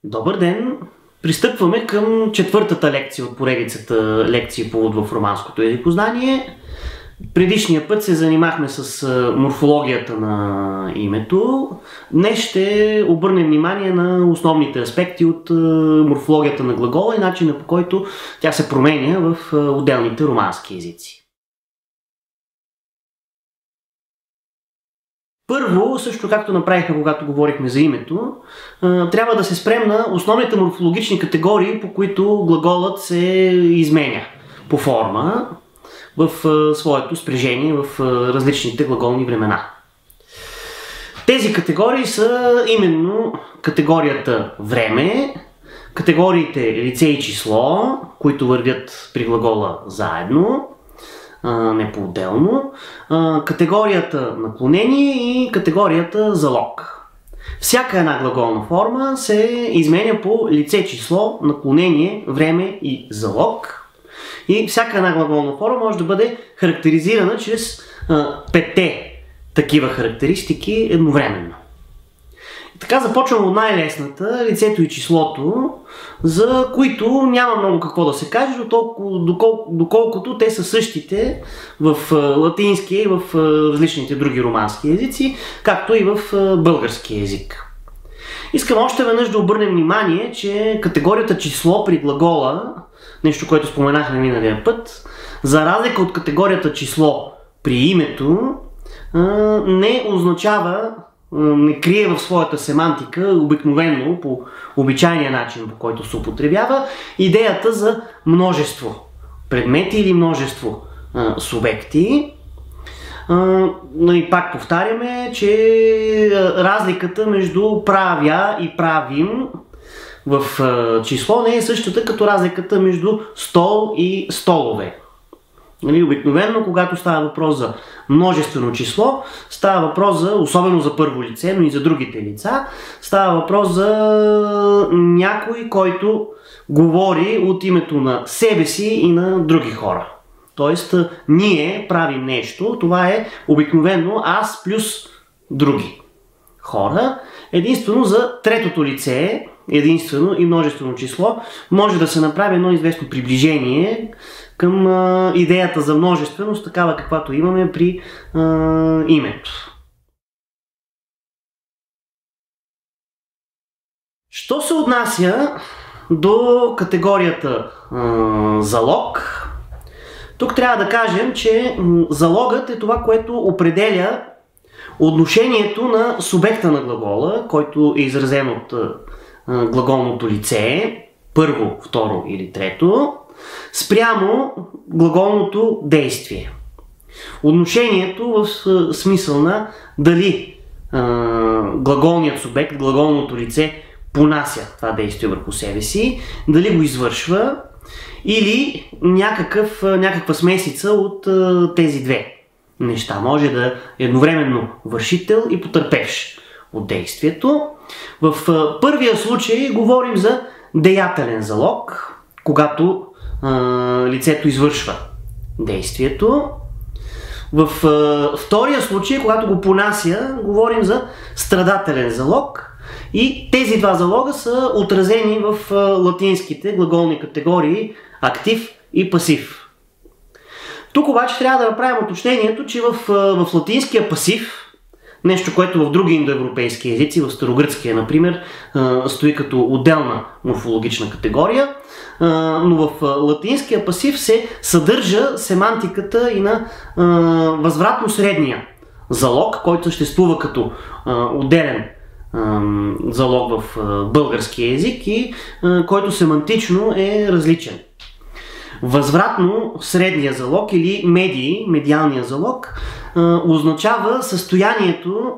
Добър ден! Пристъпваме към четвъртата лекция от поредицата лекции по увод в романското езикознание. Предишния път се занимахме с морфологията на името. Днес ще обърнем внимание на основните аспекти от морфологията на глагола и начина, по който тя се променя в отделните романски езици. Първо, също както направихме, когато говорихме за името, трябва да се спрем на основните морфологични категории, по които глаголът се изменя по форма в своето спряжение в различните глаголни времена. Тези категории са именно категорията време, категориите лице и число, които вървят при глагола заедно, не по-отделно, категорията наклонение и категорията залог. Всяка една глаголна форма се изменя по лице, число, наклонение, време и залог. И всяка една глаголна форма може да бъде характеризирана чрез петте такива характеристики едновременно. Така започвам от най-лесната, лицето и числото, за които няма много какво да се каже, доколкото те са същите в латинския и в различните други романски езици, както и в български език. Искам още веднъж да обърнем внимание, че категорията число при глагола, нещо, което споменахме миналия път, за разлика от категорията число при името, не означава, не крие в своята семантика, обикновено по обичайния начин, по който се употребява, идеята за множество предмети или множество субекти. И пак повтаряме, че разликата между правя и правим в число не е същата като разликата между стол и столове. Обикновено, когато става въпрос за множествено число, става въпрос за, особено за първо лице, но и за другите лица, става въпрос за някой, който говори от името на себе си и на други хора. Тоест, ние правим нещо, това е обикновено аз плюс други хора. Единствено за третото лице, единствено и множествено число, може да се направи едно известно приближение към идеята за множественост, такава каквато имаме при името. Що се отнася до категорията залог, тук трябва да кажем, че залогът е това, което определя отношението на субекта на глагола, който е изразен от глаголното лице, първо, второ или трето, спрямо глаголното действие. Отношението в смисъл на дали глаголният субект, глаголното лице понася това действие върху себе си, дали го извършва или някаква смесица от тези две неща. Може да е едновременно вършител и потърпевш от действието. В първия случай говорим за деятелен залог, когато лицето извършва действието. В втория случай, когато го понася, говорим за страдателен залог и тези два залога са отразени в латинските глаголни категории актив и пасив. Тук обаче трябва да направим уточнението, че в латинския пасив, нещо, което в други индоевропейски езици, в старогръцкия, например, стои като отделна морфологична категория, но в латинския пасив се съдържа семантиката и на възвратно средния залог, който съществува като отделен залог в български език и който семантично е различен. Възвратно средния залог или медиалния залог означава състоянието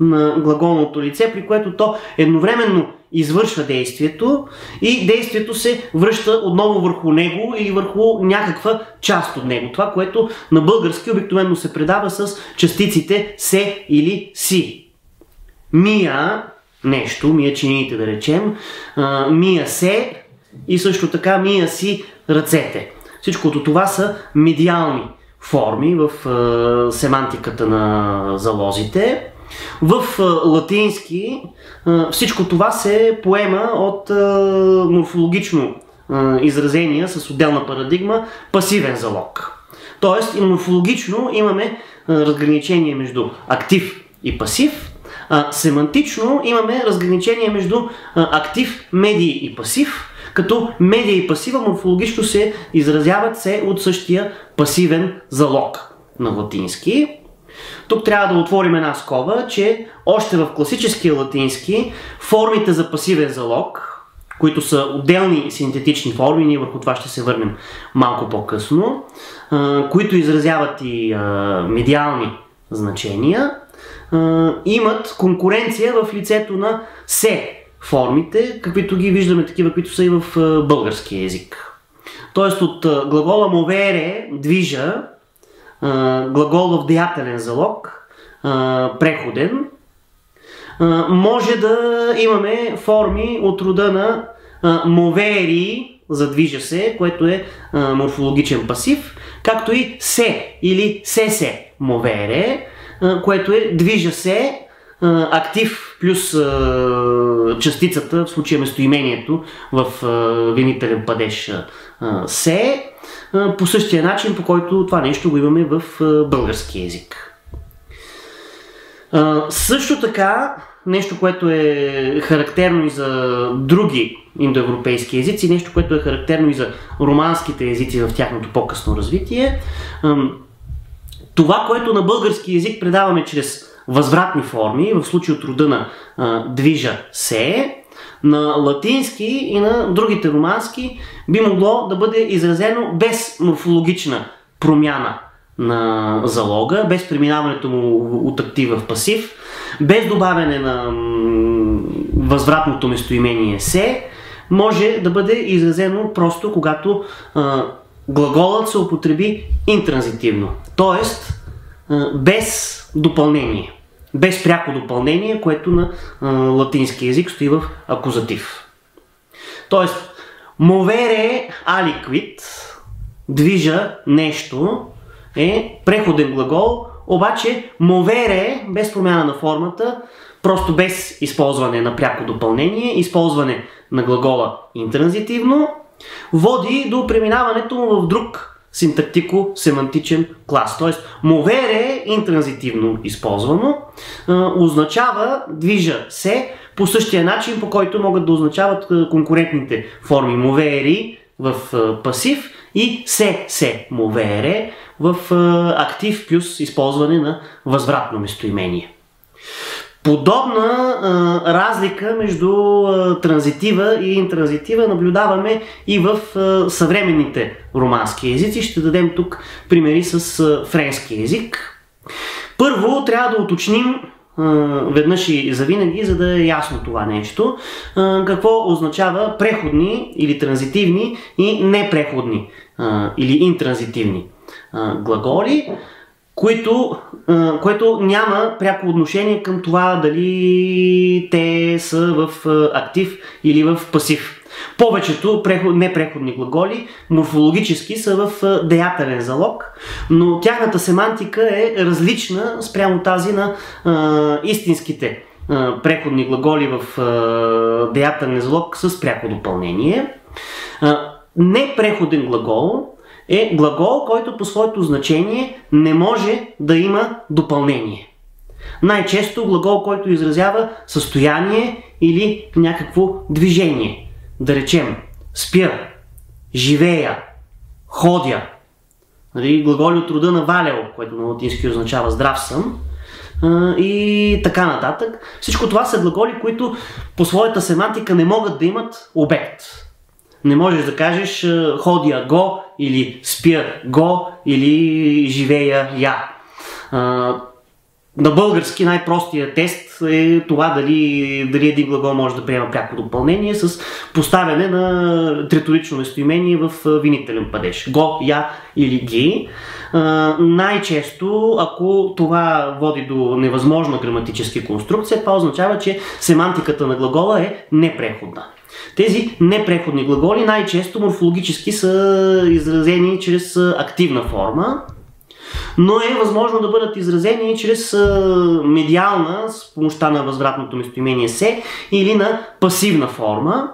на глаголното лице, при което то едновременно извършва действието и действието се връща отново върху него или върху някаква част от него. Това, което на български обикновено се предава с частиците се или си. Мия нещо, мия чиниите да речем, мия се и също така мия си ръцете. Всичкото това са медиални форми в семантиката на залозите. В латински всичко това се поема от морфологично изразения с отделна парадигма пасивен залог. Тоест и морфологично имаме разграничение между актив и пасив, семантично имаме разграничение между актив, медий и пасив, като медия и пасива морфологично се изразяват се от същия пасивен залог на латински. Тук трябва да отворим една скоба, че още в класическия латински формите за пасивен залог, които са отделни синтетични форми, ние върху това ще се върнем малко по-късно, които изразяват и медиални значения, имат конкуренция в лицето на се формите, каквито ги виждаме такива, които са и в българския език. Тоест от глагола мовере, движа, глагол в деятелен залог, преходен, може да имаме форми от рода на мовери, задвижа се, което е морфологичен пасив, както и се или се мовере, което е движа се, актив плюс частицата, в случая местоимението в винителен падеж се, по същия начин, по който това нещо го имаме в български език. Също така, нещо, което е характерно и за други индоевропейски езици, нещо, което е характерно и за романските езици в тяхното по-късно развитие, това, което на български език предаваме чрез възвратни форми, в случай от рода на движа се, на латински и на другите романски би могло да бъде изразено без морфологична промяна на залога, без преминаването му от актив в пасив, без добавяне на възвратното местоимение се, може да бъде изразено просто когато глаголът се употреби интранзитивно, т.е. без допълнение, без пряко допълнение, което на латински език стои в акузатив. Тоест, moveré aliquid, движа нещо, е преходен глагол, обаче moveré, без промяна на формата, просто без използване на пряко допълнение, използване на глагола интранзитивно, води до преминаването му в друг синтактико-семантичен клас. Тоест, moveré, интранзитивно използвано, означава движа се по същия начин, по който могат да означават конкурентните форми moveré в пасив и се moveré в актив плюс използване на възвратно местоимение. Подобна разлика между транзитива и интранзитива наблюдаваме и в съвременните романски езици. Ще дадем тук примери с френски език. Първо трябва да уточним веднъж и завинаги, за да е ясно това нещо, какво означава преходни или транзитивни и непреходни или интранзитивни глаголи, което няма пряко отношение към това дали те са в актив или в пасив. Повечето непреходни глаголи морфологически са в деятелен залог, но тяхната семантика е различна спрямо тази на истинските преходни глаголи в деятелен залог с пряко допълнение. Непреходен глагол е глагол, който по своето значение не може да има допълнение. Най-често глагол, който изразява състояние или някакво движение. Да речем, спя, живея, ходя. Глаголи от рода на валео, което на латински означава здрав съм. И така нататък. Всичко това са глаголи, които по своята семантика не могат да имат обект. Не можеш да кажеш ходя го или спя го или живея я. На български най-простият тест е това дали един глагол може да приема пряко допълнение с поставяне на треторично местоимение в винителен падеж. Го, я или ги. Най-често, ако това води до невъзможна граматическа конструкция, това означава, че семантиката на глагола е непреходна. Тези непреходни глаголи най-често морфологически са изразени чрез активна форма. но е възможно да бъдат изразени чрез медиална, с помощта на възвратното местоимение се, или на пасивна форма,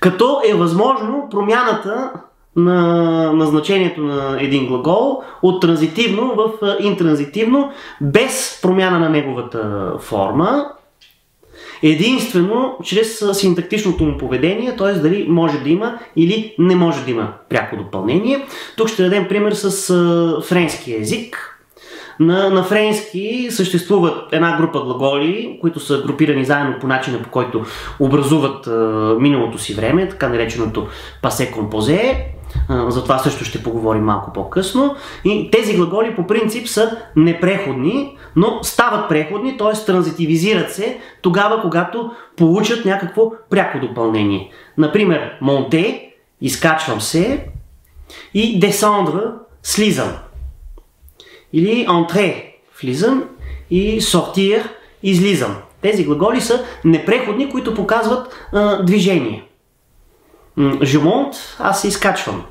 като е възможно промяната на значението на един глагол от транзитивно в интранзитивно, без промяна на неговата форма, единствено чрез синтактичното му поведение, т.е. дали може да има или не може да има пряко допълнение. Тук ще дадем пример с френски език. На френски съществуват една група глаголи, които са групирани заедно по начина, по който образуват миналото си време, така нареченото пасе композе. За това също ще поговорим малко по-късно. И тези глаголи по принцип са непреходни, но стават преходни, т.е. транзитивизират се тогава, когато получат някакво пряко допълнение. Например, monter, изкачвам се, и descendre, слизам. Или entrer, влизам, и sortir, излизам. Тези глаголи са непреходни, които показват движение. Je monte, аз се изкачвам.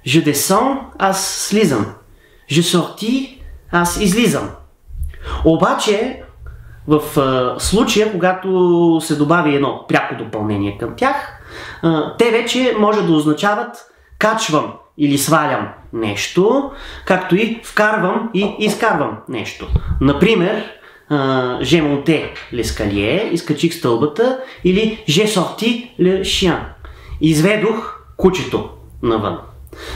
Je descends, аз слизам. Je sortis, аз излизам. Обаче, в случая, когато се добави едно пряко допълнение към тях, те вече може да означават качвам или свалям нещо, както и вкарвам и изкарвам нещо. Например, j'ai monté l'escalier, изкачих стълбата, или j'ai sorti le chien, изведох кучето навън.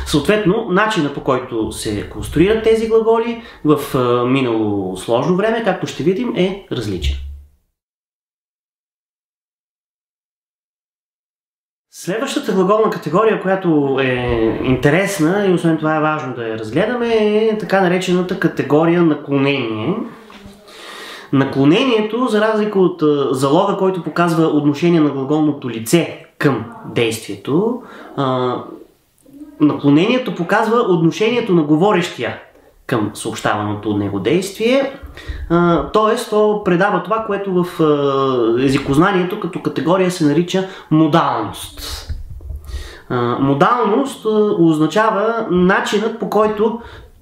Съответно, начинът, по който се конструират тези глаголи в минало сложно време, както ще видим, е различен. Следващата глаголна категория, която е интересна и освен това е важно да я разгледаме, е така наречената категория наклонение. Наклонението, за разлика от залога, който показва отношение на глаголното лице към действието, наклонението показва отношението на говорещия към съобщаваното от него действие, т.е. то предава това, което в езикознанието като категория се нарича модалност. Модалност означава начинът, по който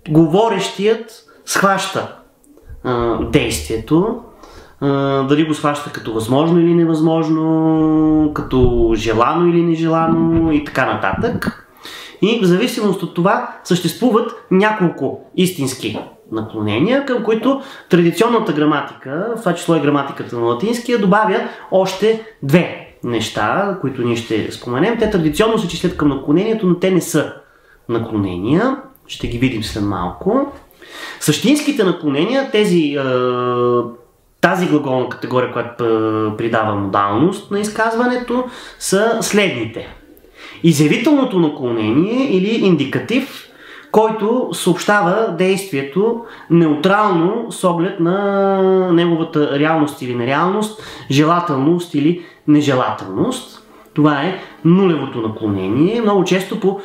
говорещият схваща действието, дали го схваща като възможно или невъзможно, като желано или нежелано и така нататък. И в зависимост от това съществуват няколко истински наклонения, към които традиционната граматика, в това число и граматиката на латинския, добавя още две неща, които ние ще споменем. Те традиционно се числят към наклонението, но те не са наклонения. Ще ги видим след малко. Същинските наклонения, тази глаголна категория, която придава модалност на изказването, са следните. Изявителното наклонение или индикатив, който съобщава действието неутрално с оглед на неговата реалност или нереалност, желателност или нежелателност. Това е нулевото наклонение. Много често по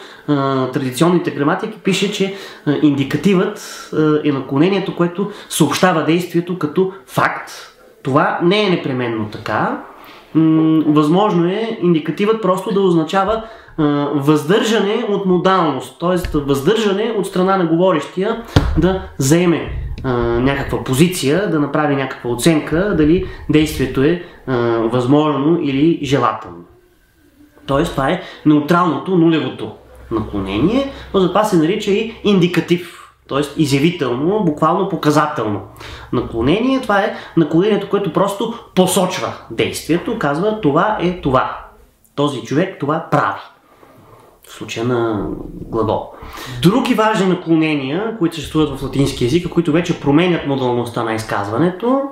традиционните граматики пише, че индикативът е наклонението, което съобщава действието като факт. Това не е непременно така. Възможно е индикативът просто да означава въздържане от модалност, т.е. въздържане от страна на говорещия да заеме някаква позиция, да направи някаква оценка дали действието е възможно или желателно. Т.е. това е неутралното, нулевото наклонение, но затова се нарича и индикатив. Т.е. изявително, буквално показателно наклонение. Това е наклонението, което просто посочва действието, казва това е това. Този човек това прави. В случая на глагол. Други важни наклонения, които съществуват в латински език, които вече променят модалността на изказването,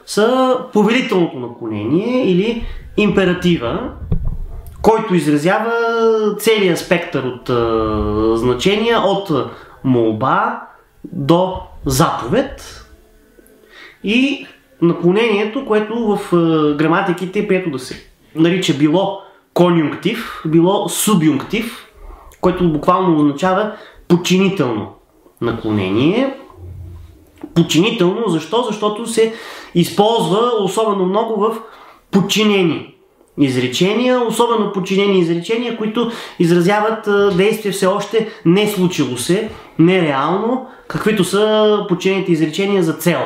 са повелителното наклонение или императива, който изразява целият спектър от значения, от молба до заповед, и наклонението, което в граматиките е прието да се нарича било конюнктив, било субюнктив, което буквално означава подчинително наклонение. Подчинително, защо? Защото се използва особено много в подчинени изречения, особено подчинени изречения, които изразяват действие все още не случило се, нереално, каквито са подчинените изречения за цел.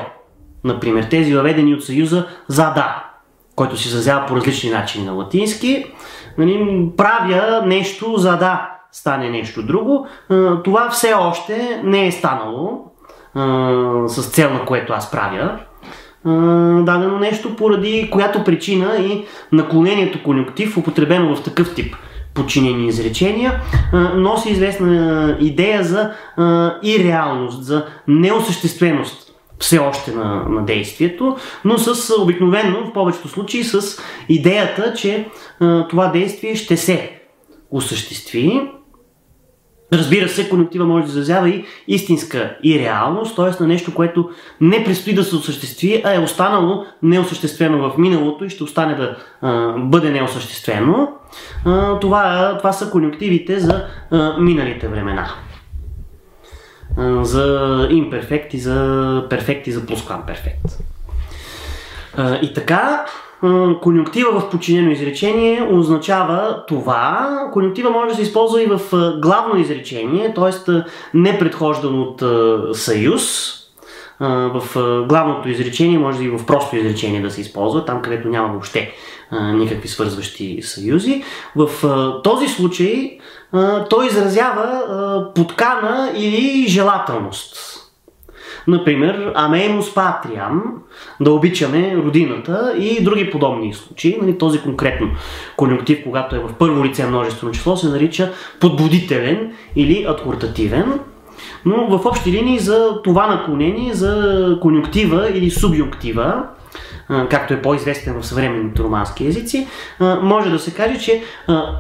Например, тези въведени от Съюза за да, който се изразява по различни начини на латински. Правя нещо за да стане нещо друго. Това все още не е станало с цел, на което аз правя дадено нещо, поради която причина и наклонението конюнктив, употребено в такъв тип подчинени изречения, носи известна идея за иреалност, за неосъщественост все още на действието, но с обикновено, в повечето случаи, с идеята, че това действие ще се осъществи. Разбира се, конюнктива може да изразява и истинска иреалност, т.е. на нещо, което не предстои да се осъществи, а е останало неосъществено в миналото и ще остане да бъде неосъществено. Това са конюнктивите за миналите времена. За имперфект и за перфект и за плусквамперфект. И така, конюнктива в подчинено изречение означава това. Конюнктива може да се използва и в главно изречение, т.е. не предхождан от съюз. В главното изречение може и в просто изречение да се използва, там където няма въобще никакви свързващи съюзи. В този случай той изразява подкана или желателност. Например, amemus patriam, да обичаме родината и други подобни случаи. Този конкретно конюнктив, когато е в първо лице множествено число, се нарича подбудителен или адхортативен. Но в общи линии за това наклонение, за конюнктива или субюнктива, както е по-известен в съвременните романски езици, може да се каже, че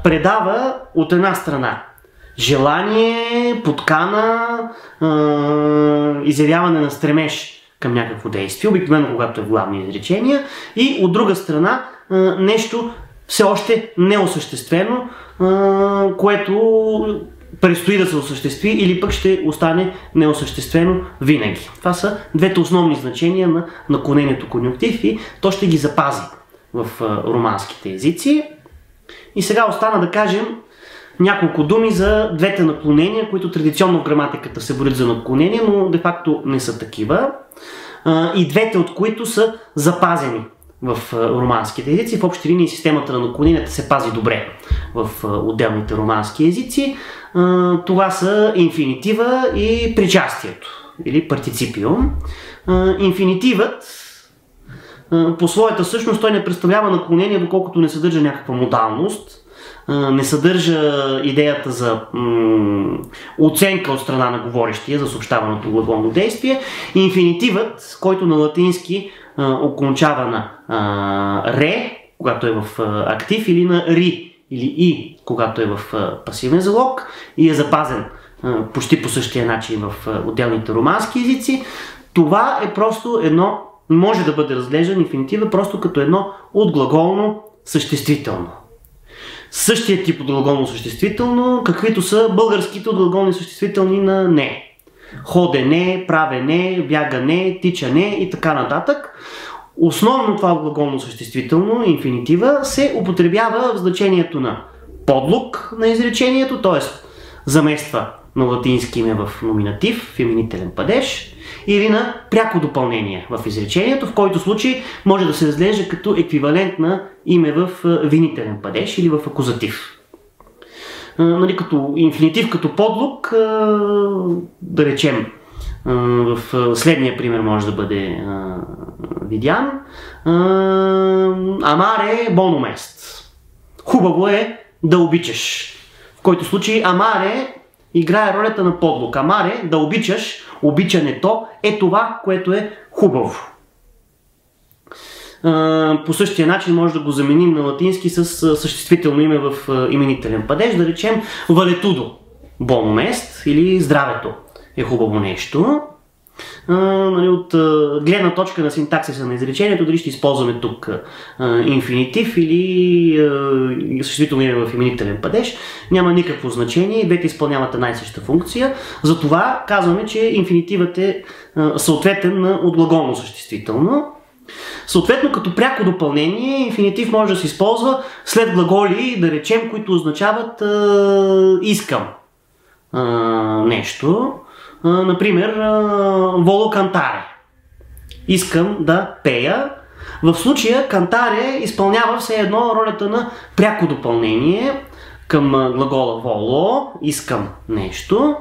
предава от една страна желание, подкана, изявяване на стремеж към някакво действие, обикновено когато е в главни изречения, и от друга страна нещо все още неосъществено, което предстои да се осъществи или пък ще остане неосъществено винаги. Това са двете основни значения на наклонението конюнктив и то ще ги запази в романските езици. И сега остана да кажем няколко думи за двете наклонения, които традиционно в граматиката се борят за наклонения, но де-факто не са такива. И двете от които са запазени в романските езици. В общи линии системата на наклоненията се пази добре в отделните романски езици. Това са инфинитива и причастието, или партиципиум. Инфинитивът по своята същност той не представлява наклонение, доколкото не съдържа някаква модалност, не съдържа идеята за оценка от страна на говорещия за съобщаваното глаголно действие. Инфинитивът, който на латински окончава на ре, когато е в актив, или на ри, или и, когато е в пасивен залог и е запазен почти по същия начин в отделните романски езици. Това е просто едно, може да бъде разглеждан инфинитива просто като едно отглаголно съществително. Същия тип отглаголно съществително, каквито са българските отглаголни съществителни на не. Ходене, правене, бягане, тичане и така нататък. Основно това отглаголно съществително, инфинитива, се употребява в значението на подлог на изречението, т.е. замества на латински име в номинатив, в именителен падеж, или на пряко допълнение в изречението, в който случай може да се разглежда като еквивалент на име в винителен падеж или в акузатив. Като инфинитив, като подлог, да речем, в следния пример може да бъде видян. Амаре бонум ест. Хубаво е да обичаш. В който случай амаре играе ролята на подлог. Амаре, да обичаш, обичането е това, което е хубаво. По същия начин може да го заменим на латински с съществително име в именителен падеж, да речем валетудо бонум ест, или здравето е хубаво нещо. От гледна точка на синтаксиса на изречението, дали ще използваме тук инфинитив или съществително име в именителен падеж, няма никакво значение, двете изпълняват една и съща функция. Затова казваме, че инфинитивът е съответен на отглаголно съществително. Съответно, като пряко допълнение, инфинитив може да се използва след глаголи, да речем, които означават искам нещо. Например, воло кантаре. Искам да пея. В случая кантаре изпълнява все едно ролята на пряко допълнение към глагола воло, искам нещо,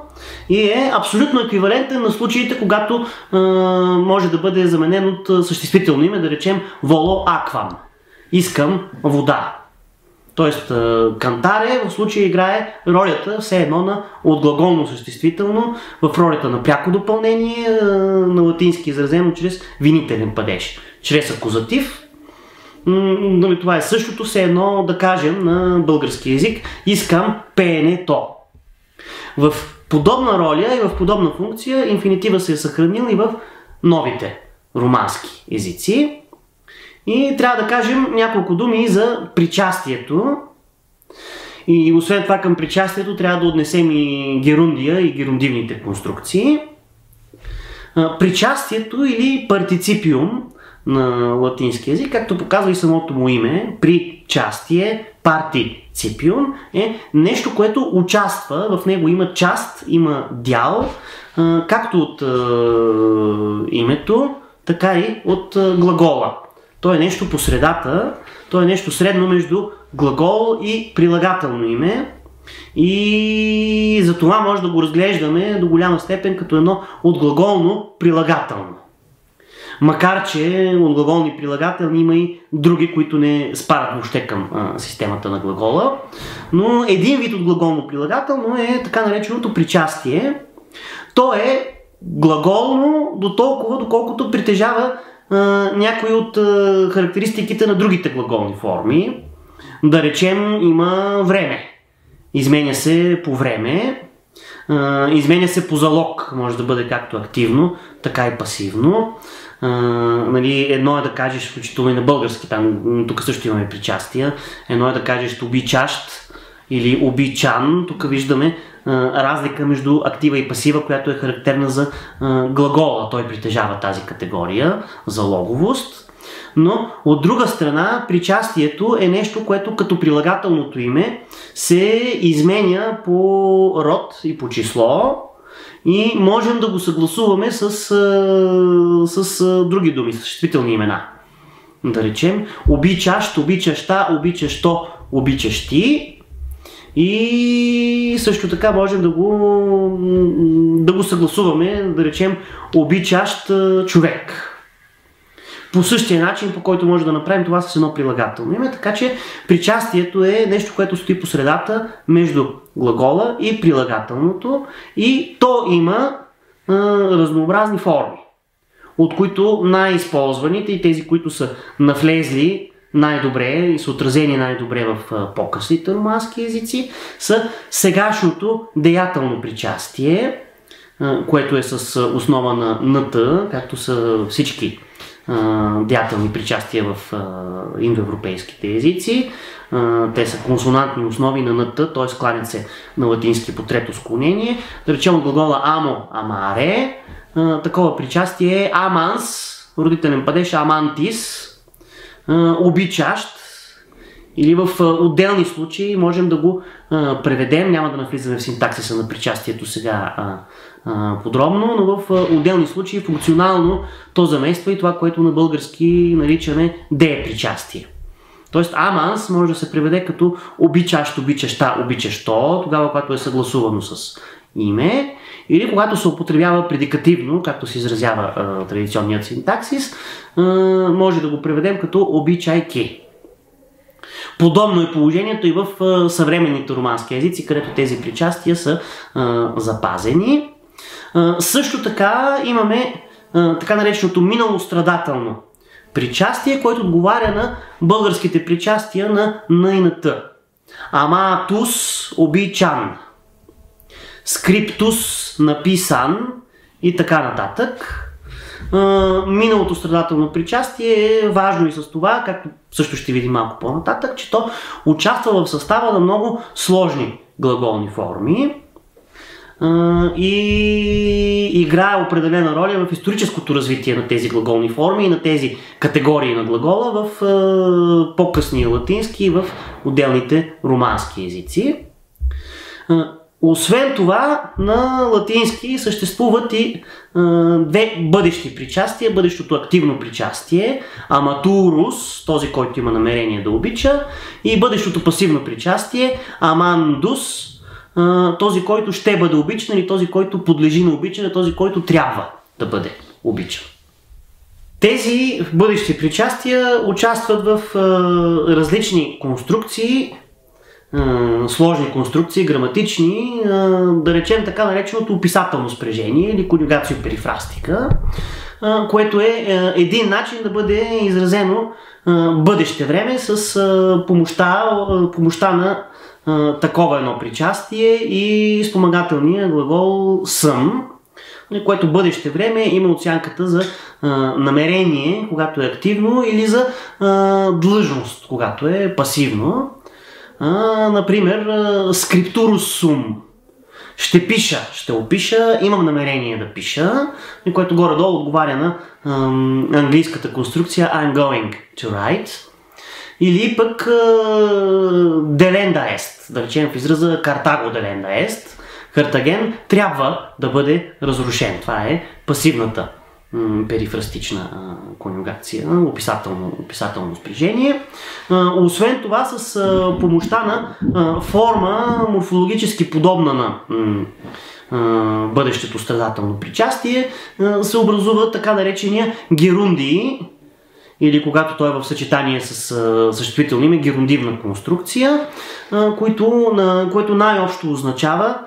и е абсолютно еквивалентен на случаите, когато може да бъде заменен от съществително име, да речем воло аквам, искам вода. Тоест кантаре в случая играе ролята все едно на отглаголно съществително в ролята на пряко допълнение, на латински изразено чрез винителен падеж, чрез акузатив. Това е същото, все едно да кажем на български език искам пеенето. В подобна роля и в подобна функция инфинитива се е съхранил и в новите романски езици. И трябва да кажем няколко думи за причастието. И освен това към причастието трябва да отнесем и герундия и герундивните конструкции. Причастието или партиципиум на латински език, както показва и самото му име, причастие, партиципиум, е нещо, което участва, в него има част, има дял, както от името, така и от глагола. То е нещо по средата, то е нещо средно между глагол и прилагателно име, и за това може да го разглеждаме до голяма степен като едно отглаголно прилагателно. Макар че от глаголни прилагателни има и други, които не спадат въобще към системата на глагола. Но един вид от глаголно прилагателно е така нареченото причастие. То е глаголно до толкова, доколкото притежава някои от характеристиките на другите глаголни форми. Да речем, има време. Изменя се по време. Изменя се по залог. Може да бъде както активно, така и пасивно. Едно е да кажеш, включително и на български, там тук също имаме причастия. Едно е да кажеш обичащ или обичан. Тук виждаме разлика между актива и пасива, която е характерна за глагола. Той притежава тази категория залоговост. Но от друга страна, причастието е нещо, което като прилагателното име се изменя по род и по число и можем да го съгласуваме с други думи, с съществителни имена. Да речем обичащ, обичаща, обичащо, обичащи. И също така можем да го съгласуваме, да речем обичащ човек. По същия начин, по който може да направим това с едно прилагателно име, така че причастието е нещо, което стои по средата между глагола и прилагателното, и то има разнообразни форми, от които най-използваните и тези, които са навлезли най-добре и са отразени най-добре в по-късните романски езици, са сегашното деятелно причастие, което е с основа на НТ, както са всички деятелни причастия в индоевропейските езици. Те са консонантни основи на НТ, т.е. скланят се на латински по трето склонение. Да речем от глагола амо, амаре, такова причастие е аманс, родителен падеж амантис, обичащ, или в отделни случаи можем да го преведем, няма да навлизаме в синтаксиса на причастието сега подробно, но в отделни случаи функционално то замества и това, което на български наричаме де-причастие. Тоест аманс може да се преведе като обичащ, обичаща, обичащо, тогава когато е съгласувано с име, или когато се употребява предикативно, както се изразява традиционният синтаксис, може да го преведем като обичайки. Подобно е положението и в съвременните романски езици, където тези причастия са запазени. Също така имаме така нареченото миналострадателно причастие, което отговаря на българските причастия на Н и на Т. Аматус обичан, скриптус написан и така нататък. Миналото страдателно причастие е важно и с това, както също ще видим малко по-нататък, че то участва в състава на много сложни глаголни форми. и играе определена роля в историческото развитие на тези глаголни форми и на тези категории на глагола в по-късния латински и в отделните романски езици. Освен това, на латински съществуват и две бъдещи причастия. Бъдещото активно причастие, аматурус, този, който има намерение да обича, и бъдещото пасивно причастие, амандус, този, който ще бъде обичан, или този, който подлежи на обичане, този, който трябва да бъде обичан. Тези бъдещи причастия участват в различни конструкции, сложни конструкции, граматични, да речем така нареченото описателно спряжение или конюгациоперифрастика, което е един начин да бъде изразено бъдеще време с помощта на такова едно причастие и спомагателния глагол съм, което бъдеще време има оцянката за намерение, когато е активно, или за длъжност, когато е пасивно. Например, scripturus sum. Ще пиша, ще опиша, имам намерение да пиша, което горе-долу отговаря на английската конструкция I'm going to write. Или пък delenda est, да речем в израза Carthago delenda est. Картаген трябва да бъде разрушен. Това е пасивната перифрастична конюгация, описателно спряжение. Освен това, с помощта на форма морфологически подобна на бъдещето страдателно причастие, се образува така наречения герундии, или когато той е в съчетание с съществително име, герундивна конструкция, което най-общо означава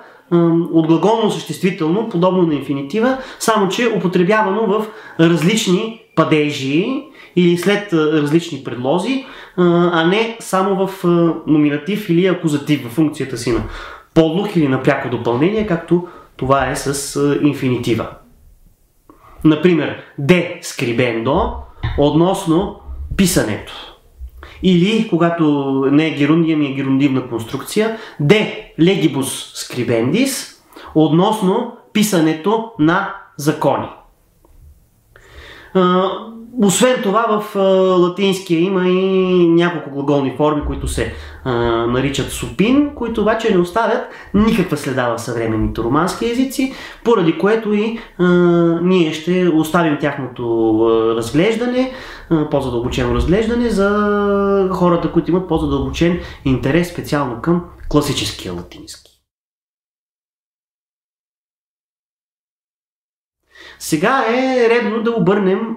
от глаголно съществително, подобно на инфинитива, само че употребявано в различни падежи или след различни предлози, а не само в номинатив или акузатив, в функцията си на подлог или на пряко допълнение, както това е с инфинитива. Например, de scribendo относно писането. Или, когато не е герундия, ми е герундивна конструкция, de legibus scribendis, относно писането на закони. Освен това, в латинския има и няколко глаголни форми, които се наричат супин, които обаче не оставят никаква следа в съвременните романски езици, поради което и ние ще оставим тяхното разглеждане, по-задълбочено разглеждане за хората, които имат по-задълбочен интерес специално към класическия латински. Сега е редно да обърнем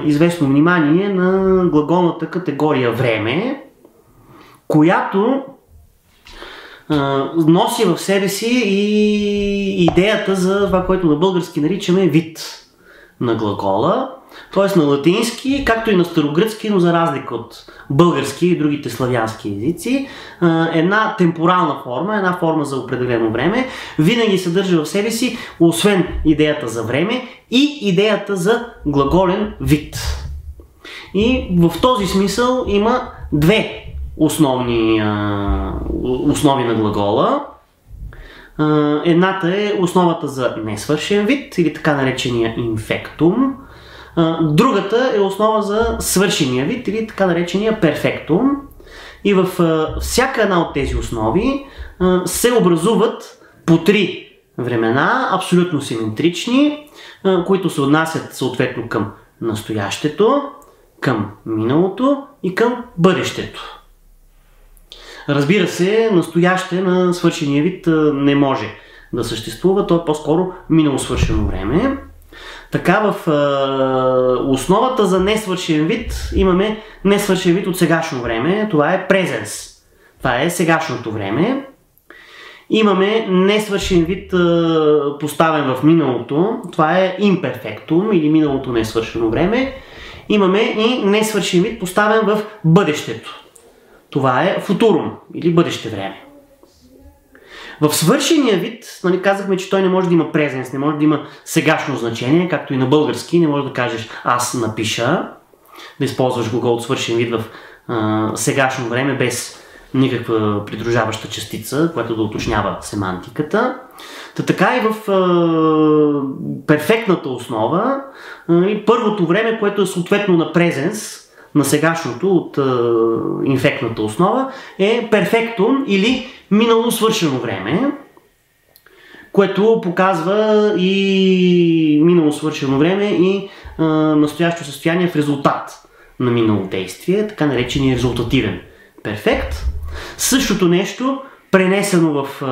известно внимание на глаголната категория време, която носи в себе си и идеята за това, което на български наричаме вид на глагола, т.е. на латински, както и на старогръцки, но за разлика от български и другите славянски езици, една темпорална форма, една форма за определено време, винаги съдържа в себе си, освен идеята за време, и идеята за глаголен вид. И в този смисъл има две основи на глагола. Едната е основата за несвършен вид, или така наречения инфектум. Другата е основа за свършения вид, или така наречения перфектум. И във всяка една от тези основи се образуват по три времена, абсолютно симетрични, които се отнасят съответно към настоящето, към миналото и към бъдещето. Разбира се, настояще на свършения вид не може да съществува, то е по-скоро минало свършено време. Така, в основата за несвършен вид имаме несвършен вид от сегашно време, това е presens, това е сегашното време. Имаме несвършен вид поставен в миналото, това е imperfectum или миналото несвършено време. Имаме и несвършен вид поставен в бъдещето, това е futurum или бъдеще време. В свършения вид, казахме, че той не може да има презенс, не може да има сегашно значение, както и на български, не може да кажеш аз напиша, да използваш глагол от свършен вид в сегашно време без никаква придружаваща частица, която да уточнява семантиката. Така и в перфектната основа, първото време, което е съответно на презенс, на сегашното от инфектната основа, е перфектум или минало свършено време, което показва и минало свършено време и настоящо състояние в резултат на минало действие, така наречения резултативен перфект. Същото нещо, пренесено в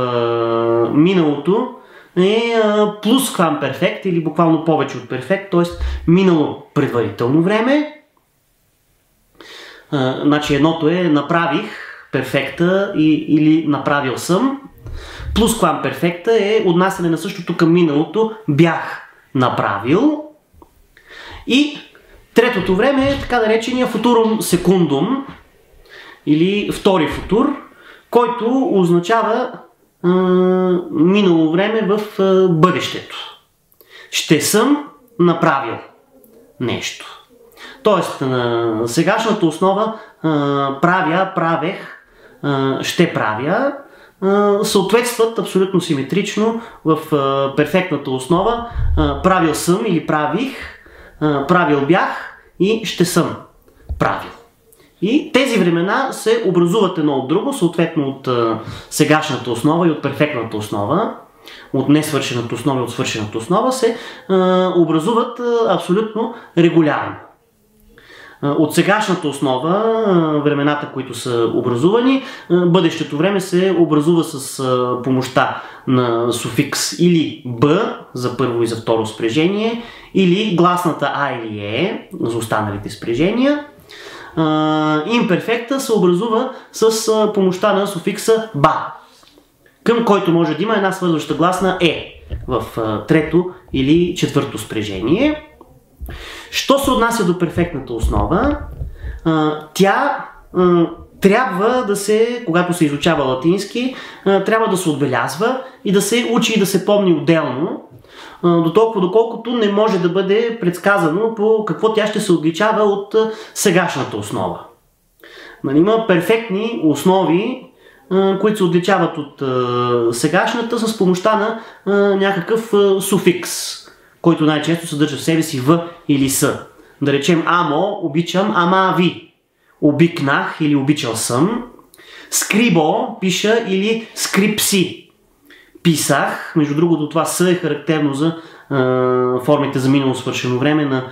миналото, е плусквамперфект или буквално повече от перфект, т.е. минало предварително време. Значи едното е направих перфекта или направил съм. Плусквамперфекта е отнасяне на същото към миналото, бях направил. И третото време е така наречения футурум секундум или втори футур, който означава минало време в бъдещето. Ще съм направил нещо. Тоест, на сегашната основа правя, правех, ще правя, съответстват абсолютно симетрично в перфектната основа правил съм или правих, правил бях и ще съм правил. И тези времена се образуват едно от друго, съответно от сегашната основа и от перфектната основа, от несвършената основа и от свършената основа се образуват абсолютно регулярно. От сегашната основа, времената, които са образувани, бъдещето време се образува с помощта на суфикс или б за първо и за второ спрежение, или гласната а или е за останалите спрежения. Имперфекта се образува с помощта на суфикса ба, към който може да има една свързваща гласна е в трето или четвърто спрежение. Що се отнася до перфектната основа, тя трябва да се, когато се изучава латински, трябва да се отбелязва и да се учи и да се помни отделно, до толкова доколкото не може да бъде предсказано по какво тя ще се отличава от сегашната основа. Има перфектни основи, които се отличават от сегашната с помощта на някакъв суфикс, който най-често съдържа в себе си в или с. Да речем амо, обичам, ама ви. Обикнах или обичал съм. Скрибо, пиша или скрипси. Писах. Между другото, това с е характерно за формите за минало свършено време на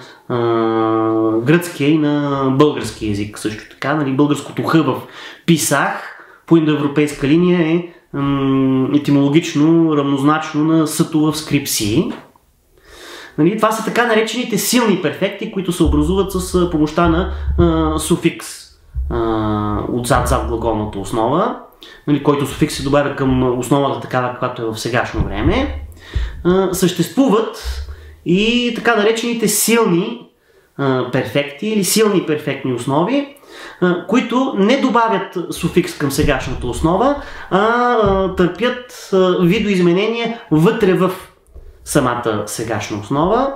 гръцкия и на български език. Също така, нали, българското х в писах по индоевропейска линия е етимологично равнозначно на съто в скрипси. Нали, това са така наречените силни перфекти, които се образуват с помощта на суфикс отзад в глаголната основа, нали, който суфикс се добавя към основата такава, каквато е в сегашно време. Съществуват и така наречените силни перфекти или силни перфектни основи, които не добавят суфикс към сегашната основа, а търпят видоизменения вътре в самата сегашна основа.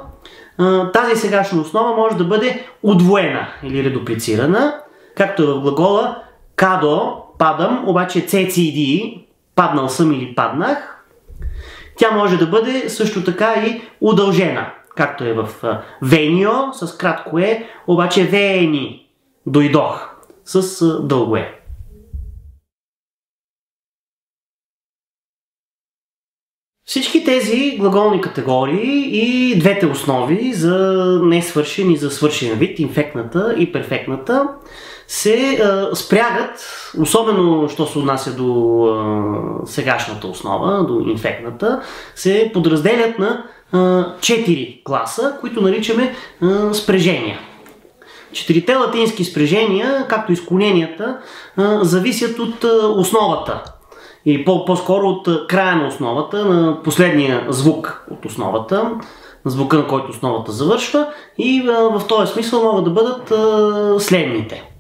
Тази сегашна основа може да бъде удвоена или редуплицирана, както е в глагола кадо, падам, обаче CCD, паднал съм или паднах. Тя може да бъде също така и удължена, както е в венио, с кратко е, обаче вени, дойдох, с дълго е. Всички тези глаголни категории и двете основи за несвършен и за свършен вид, инфектната и перфектната, се спрягат, особено що се отнася до сегашната основа, до инфектната, се подразделят на 4 класа, които наричаме спрежения. Четирите латински спрежения, както и склоненията, зависят от основата. Или по-скоро от края на основата, на последния звук от основата, на звука, на който основата завършва, и в този смисъл могат да бъдат следните.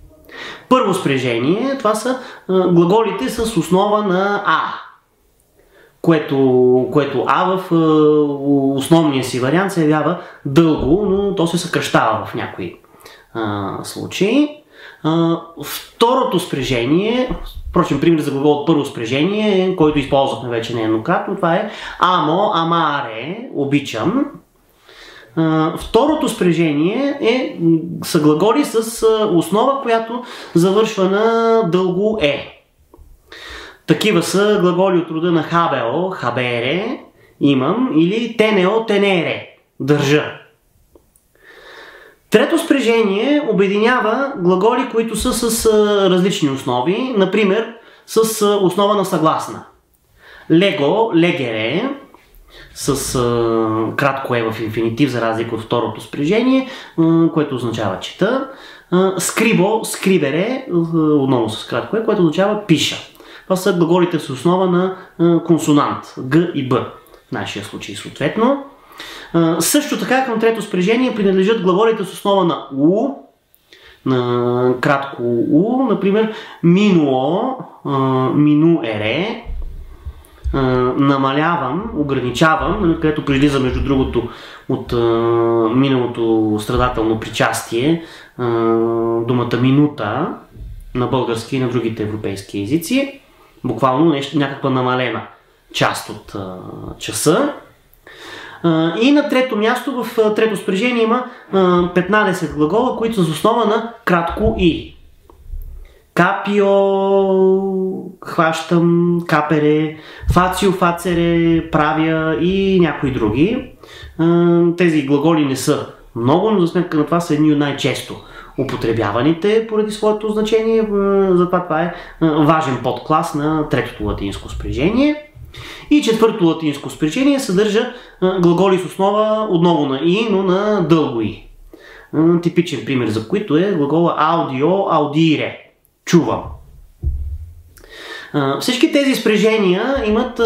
Първо спрежение, това са глаголите с основа на А, което А в основния си вариант се явява дълго, но то се съкръщава в някои случаи. Второто спряжение, впрочем, пример за глагол от първо спряжение, който използвахме вече нееднократно, това е амо, амаре, обичам. Второто спряжение са глаголи с основа, която завършва на дълго е. Такива са глаголи от рода на хабео, хабере, имам, или тенео, тенере, държа. Трето спряжение обединява глаголи, които са с различни основи, например с основа на съгласна. Лего, легере, с кратко е в инфинитив, за разлика от второто спряжение, което означава чета. Скрибо, скрибере, отново с кратко е, което означава пиша. Това са глаголите с основа на консонант, г и б, в нашия случай съответно. Също така към трето спряжение принадлежат глаголите с основа на у, на кратко у, например минуо, минуере, намалявам, ограничавам, където прилиза между другото от миналото страдателно причастие думата минута на български и на другите европейски езици, буквално някаква намалена част от часа. И на трето място, в трето спряжение има 15 глагола, които са с основа на кратко и. Капио, хващам, капере, фацио, фацере, правя и някои други. Тези глаголи не са много, но за сметка на това са едни от най-често употребяваните поради своето значение. Затова това е важен подклас на третото латинско спряжение. И четвърто латинско спряжение съдържа глаголи с основа отново на и, но на дълго и. Типичен пример за които е глагола аудио, аудире, чувам. Всички тези спряжения имат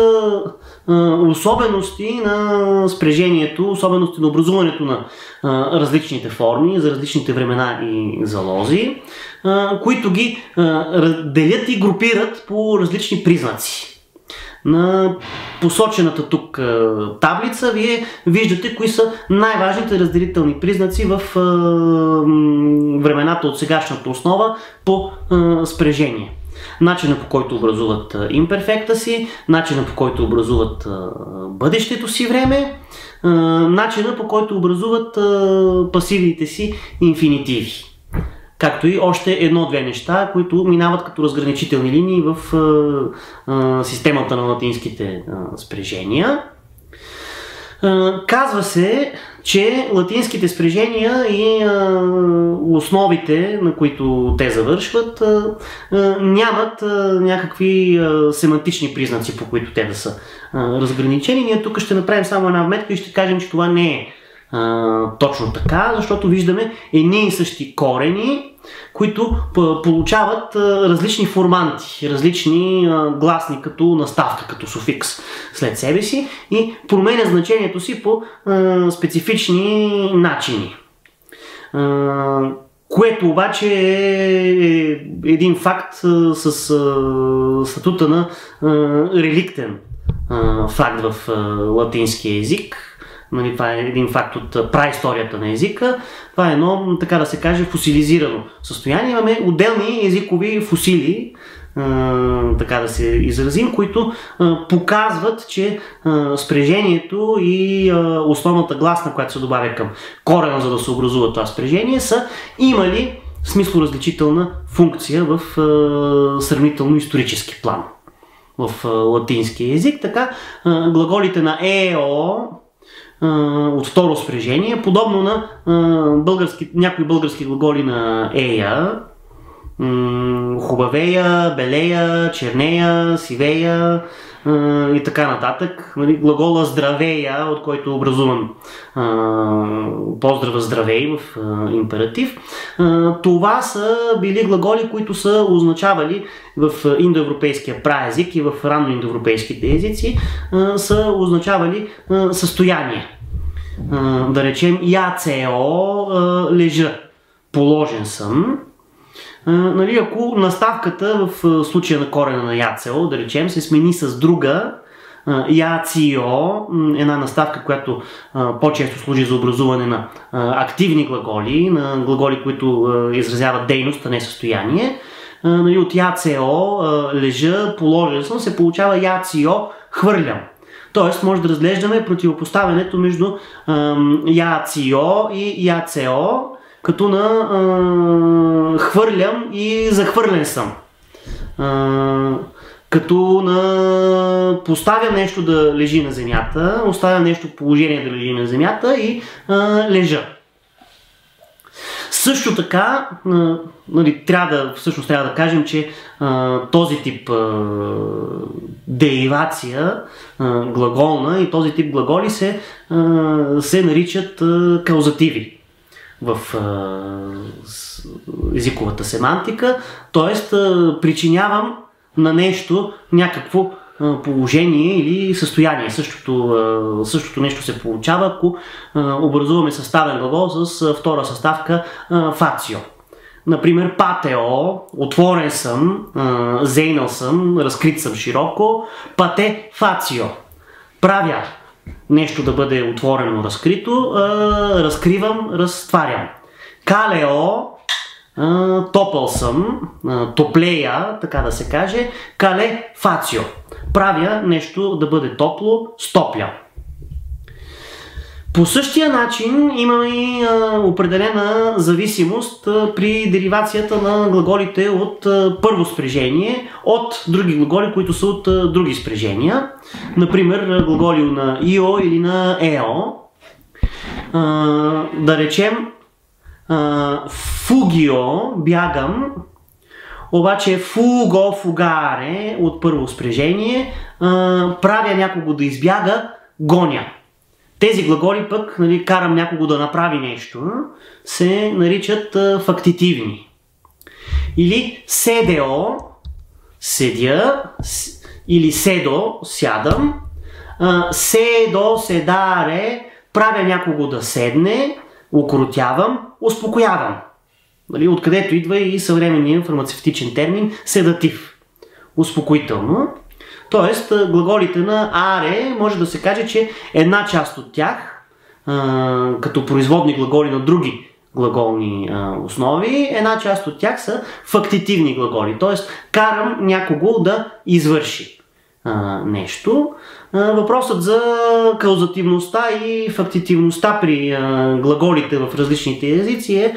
особености на спряжението, особености на образуването на различните форми, за различните времена и залози, които ги делят и групират по различни признаци. На посочената тук таблица вие виждате кои са най-важните разделителни признаци в времената от сегашната основа по спряжение. Начина по който образуват имперфекта си, начина по който образуват бъдещето си време, начина по който образуват пасивните си инфинитиви. Както и още едно-две неща, които минават като разграничителни линии в системата на латинските спряжения. Казва се, че латинските спряжения и основите, на които те завършват, нямат някакви семантични признаци, по които те да са разграничени. Ние тук ще направим само една вметка и ще кажем, че това не е точно така, защото виждаме едни и същи корени, които получават различни форманти, различни гласни като наставка, като суфикс след себе си и променя значението си по специфични начини. Което обаче е един факт с статута на реликтен факт в латинския език. Това е един факт от праисторията на езика. Това е едно, така да се каже, фосилизирано състояние. Имаме отделни езикови фосили, така да се изразим, които показват, че спряжението и основната гласна, която се добавя към корена, за да се образува това спряжение, са имали смислоразличителна функция в сравнително исторически план в латинския език. Така глаголите на ео от второ спряжение, подобно на някои български глаголи на ея, хубавея, белея, чернея, сивея и така нататък. Глагола здравея, от който е образуван поздрава здравей в императив. Това са били глаголи, които са означавали в индоевропейския праезик и в ранноиндоевропейските езици, са означавали състояние. Да речем яцео, лежа, положен съм. Ако наставката в случая на корена на яцео, да речем, се смени с друга, яцио, една наставка, която по-често служи за образуване на активни глаголи, на глаголи, които изразяват дейност, а не състояние. От яцео, лежа, положил съм, се получава яцио, хвърлям. Тоест може да разглеждаме противопоставянето между яцио и яцео, като на хвърлям и захвърлен съм. Като на поставям нещо да лежи на земята, оставям нещо в положение да лежи на земята и лежа. Също така, трябва да кажем, че този тип деривация глаголна и този тип глаголи се наричат каузативи в езиковата семантика, т.е. причинявам на нещо някакво положение или състояние. Същото нещо се получава, ако образуваме съставен глагол с втора съставка фацио. Например, патео, отворен съм, зейнал съм, разкрит съм широко, пате фацио, правя нещо да бъде отворено, разкрито, разкривам, разтварям. Калео, топъл съм, топлея, така да се каже, кале фацио, правя нещо да бъде топло, стопля. По същия начин имаме и определена зависимост при деривацията на глаголите от първо спряжение от други глаголи, които са от други спряжения. Например, глаголи на ио или на ео. Да речем фугио, бягам, обаче фуго, фугаре от първо спряжение, правя някого да избяга, гоня. Тези глаголи пък, карам някого да направи нещо, се наричат фактитивни. Или седео, седя, или седо, сядам, седо, седаре, правя някого да седне, укротявам, успокоявам. Откъдето идва и съвременният фармацевтичен термин седатив. Успокоително. Тоест, глаголите на аре може да се каже, че една част от тях, като производни глаголи на други глаголни основи, една част от тях са фактитивни глаголи. Тоест, карам някого да извърши нещо. Въпросът за каузативността и фактитивността при глаголите в различните езици е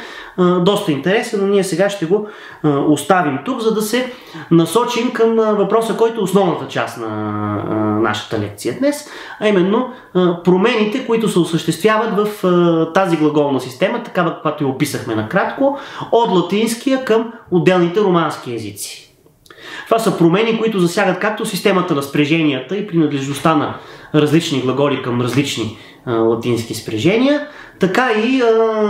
доста интересен, но ние сега ще го оставим тук, за да се насочим към въпроса, който е основната част на нашата лекция днес, а именно промените, които се осъществяват в тази глаголна система, такава каквато я описахме накратко, от латинския към отделните романски езици. Това са промени, които засягат както системата на спряженията и принадлежността на различни глаголи към различни латински спряжения, така и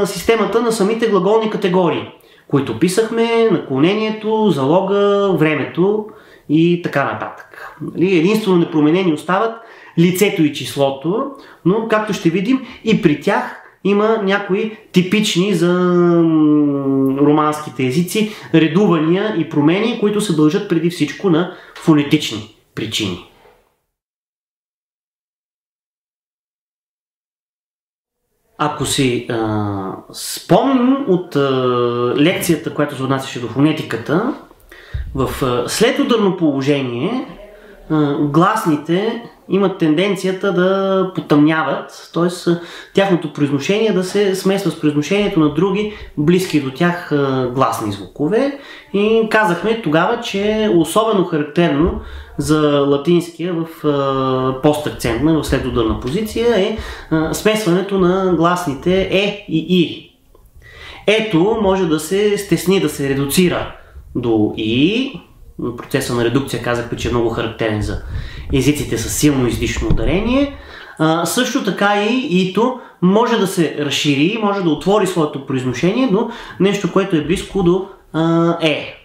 системата на самите глаголни категории, които писахме, наклонението, залога, времето и така нататък. Единствено непроменени остават лицето и числото, но както ще видим и при тях има някои типични за романските езици редувания и промени, които се дължат преди всичко на фонетични причини. Ако си спомним от лекцията, която се отнасяше до фонетиката, в следударно положение гласните имат тенденцията да потъмняват, т.е. тяхното произношение да се смесва с произношението на други близки до тях гласни звукове. И казахме тогава, че особено характерно за латинския в постакцентна, в следударна позиция е смесването на гласните е и и. Ето може да се стесни, да се редуцира до и. Процеса на редукция казахме, че е много характерен за езиците с силно излишно ударение. Също така и ито може да се разшири, може да отвори своето произношение до нещо, което е близко до е.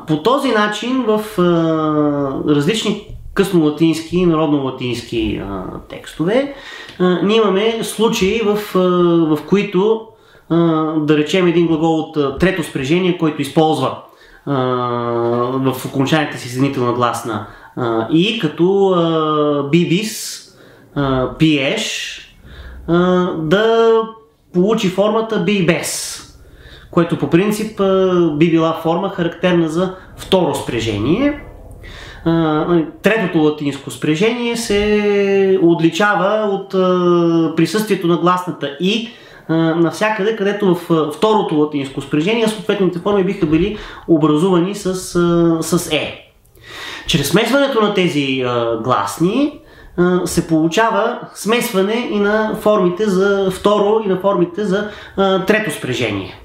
По този начин в различни къснолатински и народно-латински текстове ние имаме случаи, в които да речем един глагол от трето спряжение, който използва в окончанията си съединителна гласна и, като бибис, пиеш, да получи формата би без, което по принцип би била форма характерна за второ спрежение. Третото латинско спрежение се отличава от присъствието на гласната и навсякъде, където в второто латинско спрежение съответните форми биха били образувани с е. Чрез смесването на тези гласни се получава смесване и на формите за второ и на формите за трето спрежение.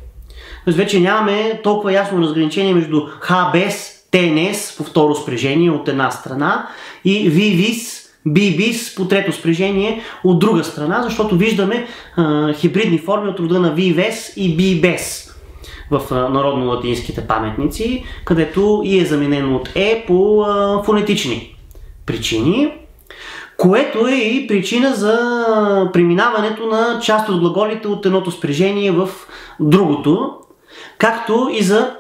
Тоест вече нямаме толкова ясно разграничение между хабес, тенес по второ спрежение от една страна и вивис, бибис по трето спрежение от друга страна, защото виждаме хибридни форми от рода на вивес и бибес в народно-латинските паметници, където и е заменено от е по фонетични причини, което е и причина за преминаването на част от глаголите от едното спрежение в другото, както и за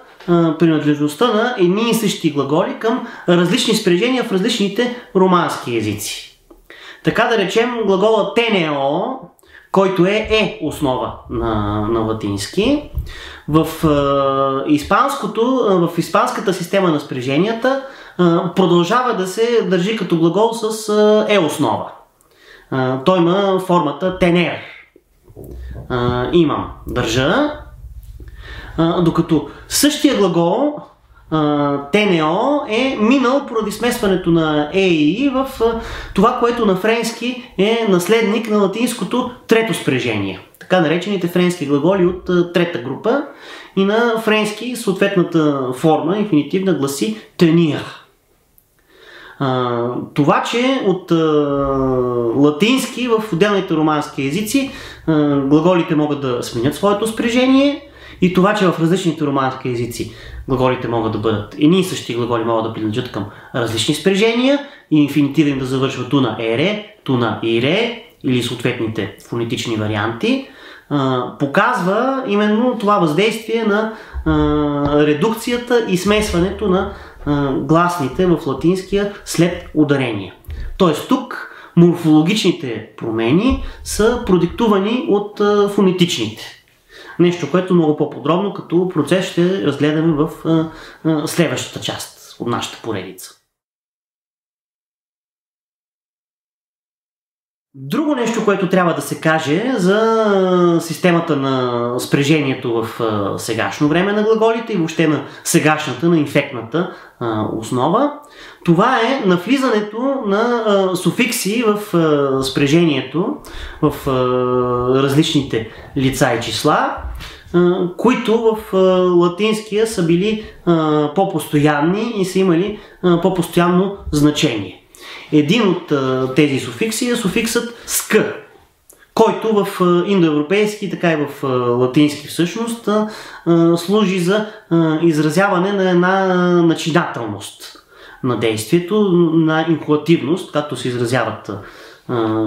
принадлежността на едни и същи глаголи към различни спрежения в различните романски езици. Така да речем глагола тенео, който е основа на латински, в испанската система на спреженията продължава да се държи като глагол с е основа. Той има формата тенер. Имам, държа. Докато същия глагол тенео е минал поради смесването на е и в това, което на френски е наследник на латинското трето спрежение. Така наречените френски глаголи от трета група, и на френски съответната форма, инфинитивна, гласи tenir. Това, че от латински в отделните романски езици глаголите могат да сменят своето спрежение, и това, че в различните романски езици глаголите могат да бъдат едни и същи глаголи, могат да принадлежат към различни спрежения и инфинитивен да завършва ту на ере, ту на ире или съответните фонетични варианти, показва именно това въздействие на редукцията и смесването на гласните в латинския след ударения. Тоест тук морфологичните промени са продиктувани от фонетичните. Нещо, което много по-подробно като процес ще разгледаме в следващата част от нашата поредица. Друго нещо, което трябва да се каже за системата на спрежението в сегашно време на глаголите и въобще на сегашната, на инфектната основа, това е навлизането на суфикси в спрежението в различните лица и числа, които в латинския са били по-постоянни и са имали по-постоянно значение. Един от тези суфикси е суфиксът ск, който в индоевропейски, така и в латински всъщност служи за изразяване на една начинателност на действието, на инхуативност, както се изразяват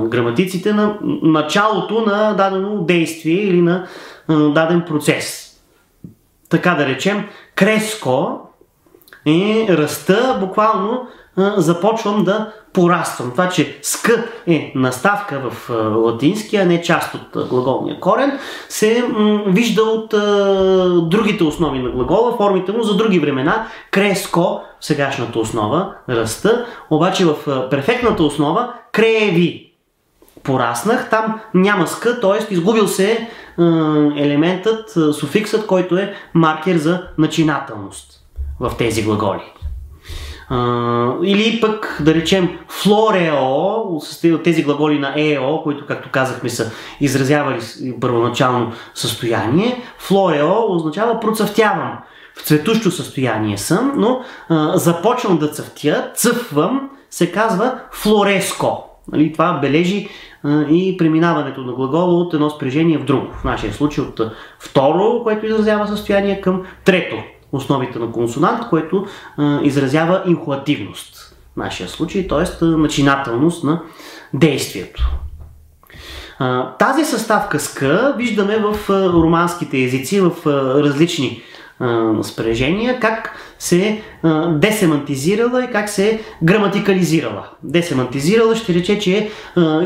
граматиците, на началото на дадено действие или на даден процес. Така да речем, креско е ръста, буквално започвам да пораствам. Това, че ск е наставка в латински, а не част от глаголния корен, се вижда от другите основи на глагола, формите му за други времена. Креско, сегашната основа, ръста, обаче в перфектната основа креви. Пораснах, там няма ск, т.е. изгубил се елементът, суфиксът, който е маркер за начинателност в тези глаголи. Или пък да речем флорео, тези глаголи на ео, които, както казахме, са изразявали първоначално състояние. Флорео означава процъфтявам, в цветущо състояние съм, но започвам да цъфтя, цъфвам, се казва флореско. Това бележи и преминаването на глагола от едно спрежение в друго. В нашия случай от второ, което изразява състояние, към трето, основите на консонант, което изразява инхуативност в нашия случай, т.е. начинателност на действието. Тази съставка СК виждаме в романските езици в различни спряжения, как се е десемантизирала и как се е граматикализирала. Десемантизирала ще рече, че е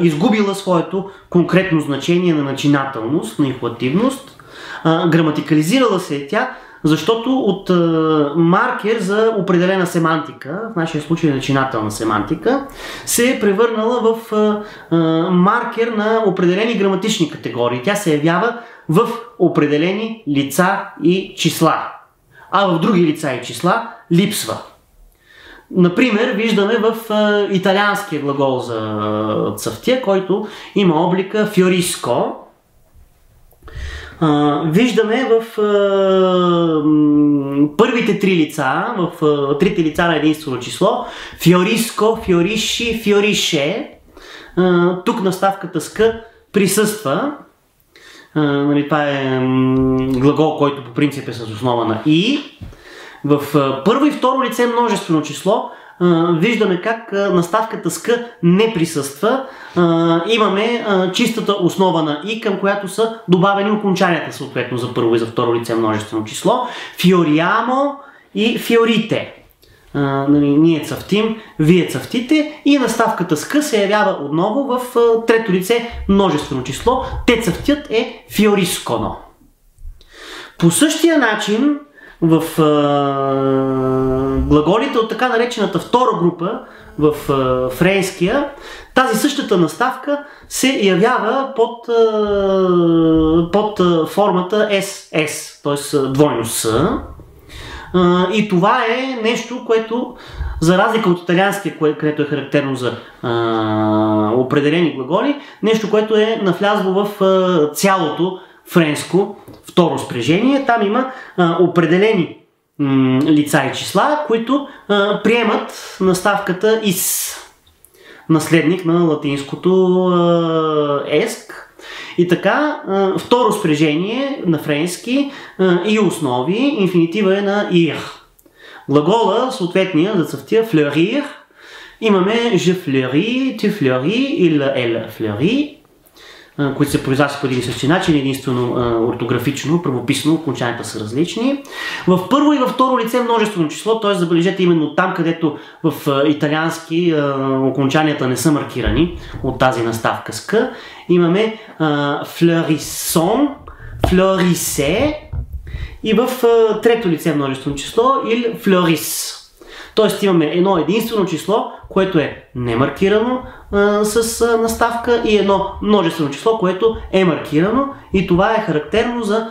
изгубила своето конкретно значение на начинателност, на инфлативност. Граматикализирала се е тя, защото от маркер за определена семантика, в нашия случай начинателна семантика, се е превърнала в маркер на определени граматични категории. Тя се явява в определени лица и числа, а в други лица и числа липсва. Например, виждаме в италианския глагол за цъфтя, който има облика фиориско. Виждаме в първите три лица, в трите лица на единствено число, фиориско, фиориши, фиорише. Тук наставката СК присъства. Това е глагол, който по принцип е с основа на и. В първо и второ лице множествено число виждаме как наставката СК не присъства. Имаме чистата основа на и, към която са добавени окончанията съответно за първо и за второ лице множествено число. Фиориамо и фиорите. Ние цъфтим, вие цъфтите, и наставката СК се явява отново в трето лице множествено число. Те цъфтят е фиорисконо. По същия начин в глаголите от така наречената втора група в френския, тази същата наставка се явява под формата SS, т.е. двойно С. И това е нещо, което, за разлика от италианския, където е характерно за определени глаголи, нещо, което е навлязло в цялото френско второ спряжение. Там има определени лица и числа, които приемат наставката ис, наследник на латинското еск. И така, второ спряжение на френски и основи, инфинитива е на ир. Глагола, съответния за цъфтя, fleurir, имаме je fleuris, tu fleuris, il, elle fleurit, които се произнасят по един и същи начин, единствено ортографично, правописно, окончанията са различни. В първо и във второ лице множествено число, т.е. забележете именно там, където в италиански окончанията не са маркирани от тази наставка СК, имаме fleurissant, fleurissait, и в трето лице множествено число il fleuris. Тоест имаме едно единствено число, което е немаркирано с наставка, и едно множествено число, което е маркирано, и това е характерно за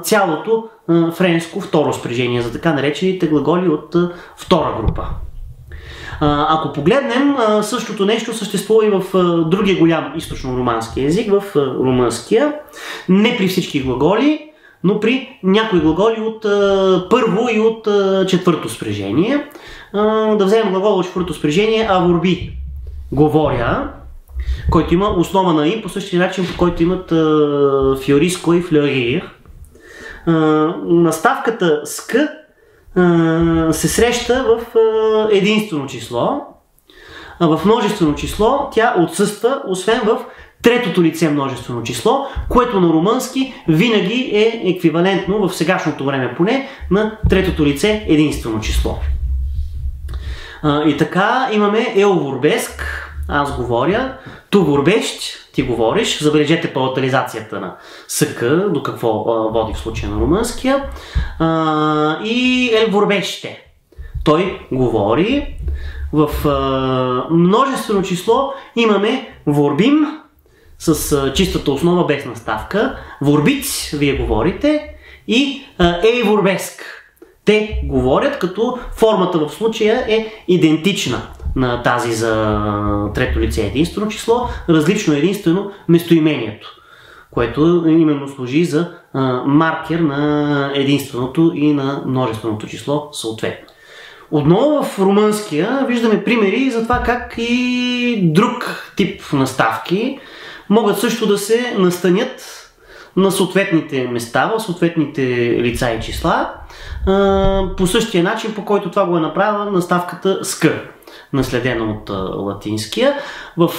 цялото френско второ спряжение, за така наречените глаголи от втора група. Ако погледнем, същото нещо съществува и в другия голям източно-романски език, в румънския. Не при всички глаголи, но при някои глаголи от първо и от четвърто спряжение. Да вземем глагол от четвърто спряжение аворби, говоря, който има основа на и по същия начин, по който имат фиориско и флеурир. Наставката СК се среща в единствено число, а в множествено число тя отсъства, освен в третото лице множествено число, което на румънски винаги е еквивалентно в сегашното време поне на третото лице единствено число. И така имаме еоворбеск, аз говоря, ту ворбещ, ти говориш, забележете палатализацията на СК, до какво води в случая на румънския, и елворбеще, той говори. В множествено число имаме ворбим, с чистата основа без наставка, ворбиц, вие говорите, и ейворбеск. Те говорят, като формата в случая е идентична на тази за трето лице единствено число, различно единствено местоимението, което именно служи за маркер на единственото и на множественото число съответно. Отново в румънския виждаме примери за това как и друг тип наставки могат също да се настанят на съответните места, в съответните лица и числа, по същия начин, по който това го е направила наставката СК, наследена от латинския. В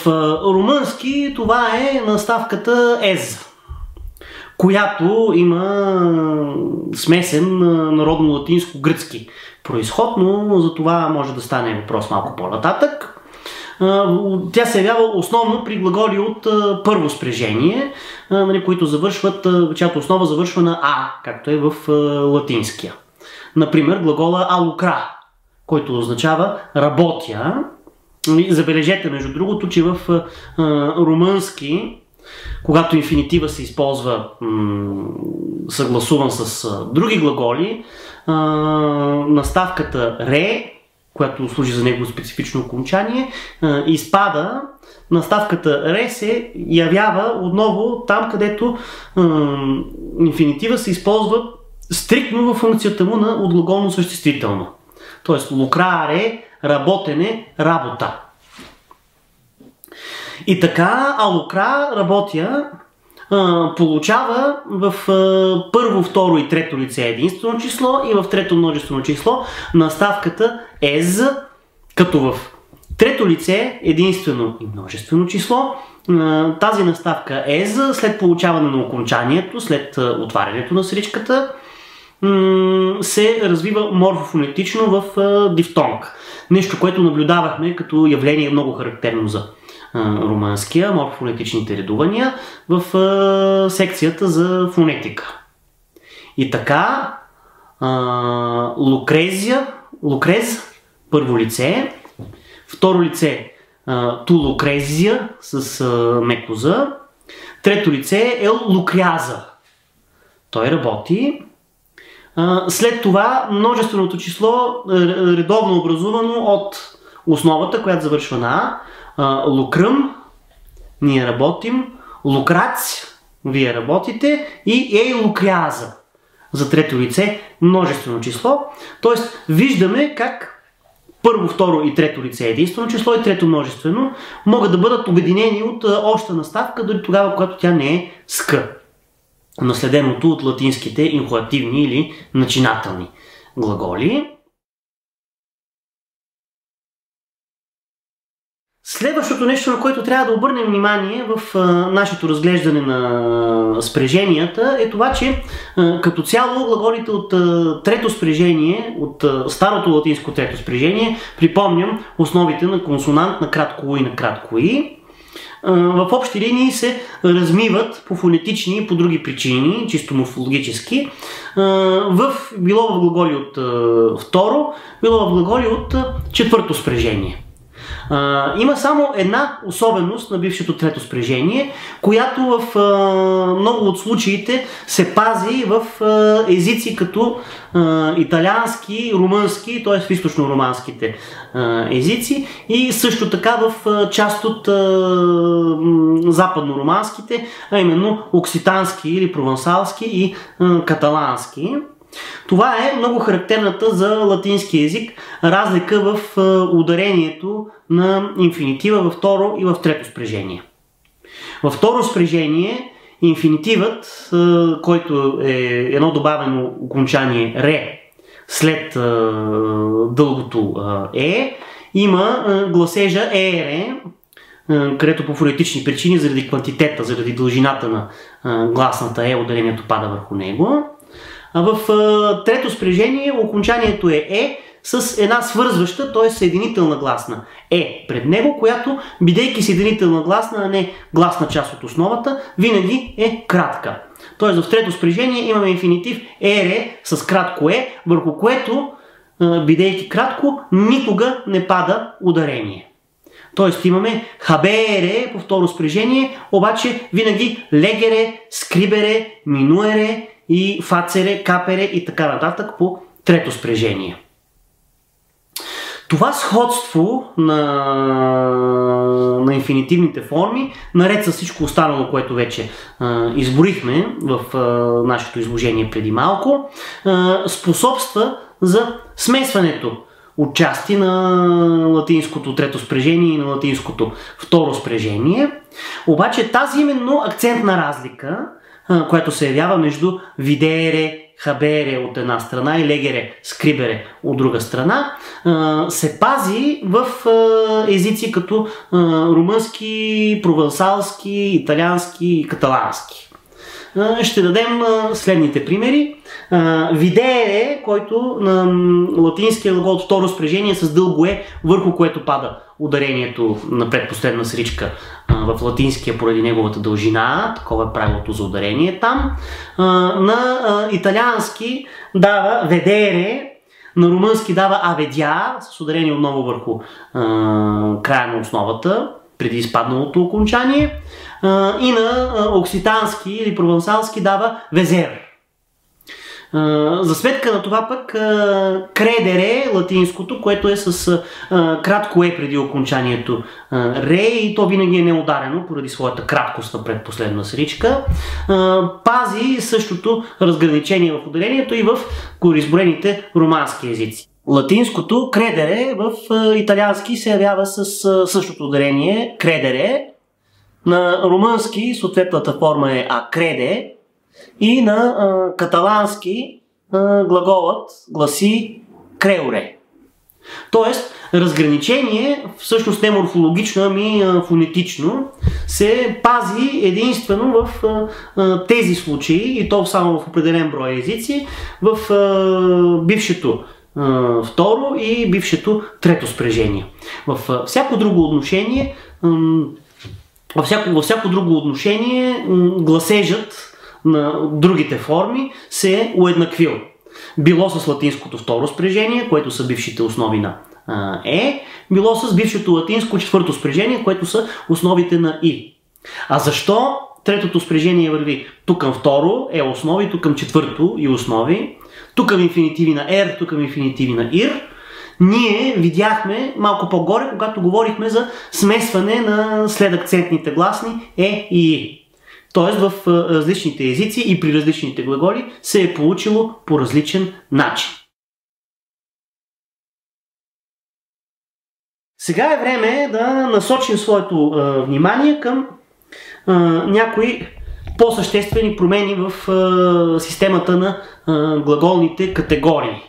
румънски това е наставката ез, която има смесен народно-латинско-гръцки произход, но за това може да стане въпрос малко по-нататък. Тя се явява основно при глаголи от първо спрежение, които завършват, чиято основа завършва на а, както е в латинския. Например, глагола алукра, който означава работя. Забележете, между другото, че в румънски, когато инфинитива се използва съгласуван с други глаголи, наставката ре, която служи за негово специфично окончание, изпада. Наставката ре се явява отново там, където инфинитива се използва стриктно във функцията му на отглаголно съществително. Тоест лукраре, работене, работа. И така алукра, работя, получава в първо, второ и трето лице единствено число и в трето множествено число наставката ез, като в трето лице единствено и множествено число. Тази наставка ез, след получаване на окончанието, след отварянето на сричката, се развива морфофонетично в дифтонг. Нещо, което наблюдавахме като явление много характерно за румънския, морфофонетичните редувания в секцията за фонетика. И така, лукрез, първо лице, второ лице ту лукрезия с мекоза, трето лице е лукряза. Той работи. След това множественото число редовно образувано от основата, която завършва на лукръм, ние работим, лукрац, вие работите и лукряза за трето лице множествено число. Тоест виждаме как първо, второ и трето лице единствено число и трето множествено могат да бъдат обединени от обща наставка, дори тогава, когато тя не е ск, наследеното от латинските инхуативни или начинателни глаголи. Следващото нещо, на което трябва да обърнем внимание в нашето разглеждане на спреженията, е това, че като цяло глаголите от трето спрежение, от старото латинско трето спрежение, припомням основите на консонант, на кратко у и на кратко и, в общи линии се размиват по фонетични и по други причини, чисто морфологически, било в глаголи от второ, било в глаголи от четвърто спрежение. Има само една особеност на бившето трето спрежение, която в много от случаите се пази в езици като италиански, румънски, т.е. в източно-романските езици и също така в част от западно-романските, а именно окситански или провансалски и каталански. Това е много характерната за латински език разлика в ударението на инфинитива във второ и в трето спрежение. Във второ спрежение инфинитивът, който е едно добавено окончание ре след дългото има гласежа ере, където по фонетични причини, заради квантитета, заради дължината на гласната ударението пада върху него. А в трето спрежение окончанието е с една свързваща, т.е. съединителна гласна пред него, която, бидейки съединителна гласна, а не гласна част от основата, винаги е кратка. Т.е. в трето спрежение имаме инфинитив ере с кратко върху което, бидейки кратко, никога не пада ударение. Т.е. имаме хабере по второ спрежение, обаче винаги легере, скрибере, минуере и фацере, капере и така нататък по трето спрежение. Това сходство на инфинитивните форми, наред с всичко останало, което вече изборихме в нашето изложение преди малко, способства за смесването отчасти на латинското трето спрежение и на латинското второ спрежение. Обаче тази именно акцентна разлика, която се явява между видеере, хабере от една страна и легере, скрибере от друга страна, се пази в езици като румънски, провансалски, италиански и каталански. ще дадем следните примери. Видеере, който на латинския глагол от второ спряжение с дълго е, върху което пада ударението на предпоследна сричка в латинския поради неговата дължина, такова е правилото за ударение там. На италиански дава ведере, на румънски дава аведя, с ударение отново върху края на основата, преди изпадналото окончание. И на окситански или провансалски дава везер. За сметка на това пък кредере, латинското, което е с кратко е преди окончанието ре, и то винаги е неударено поради своята краткост на предпоследна сричка, пази същото разграничение в ударението и в коризборените романски езици. Латинското кредере в италиански се явява с същото ударение кредере, на румънски съответната форма е акреде и на каталански глаголът гласи креуре. Тоест, разграничение, всъщност не морфологично, ами фонетично, се пази единствено в тези случаи, и то само в определен брой езици, в бившето второ и бившето трето спряжение. В всяко друго отношение във всяко друго отношение гласежът на другите форми се е уеднаквил. Било с латинското второ спряжение, което са бившите основи на е, било с бившето латинско четвърто спряжение, което са основите на и. А защо третото спряжение върви тук към второ е основи, тук към четвърто и основи, тук към инфинитиви на ер, тук към инфинитиви на ир? Ние видяхме малко по-горе, когато говорихме за смесване на следакцентните гласни е и и. Тоест в различните езици и при различните глаголи се е получило по различен начин. Сега е време да насочим своето внимание към някои по-съществени промени в системата на глаголните категории,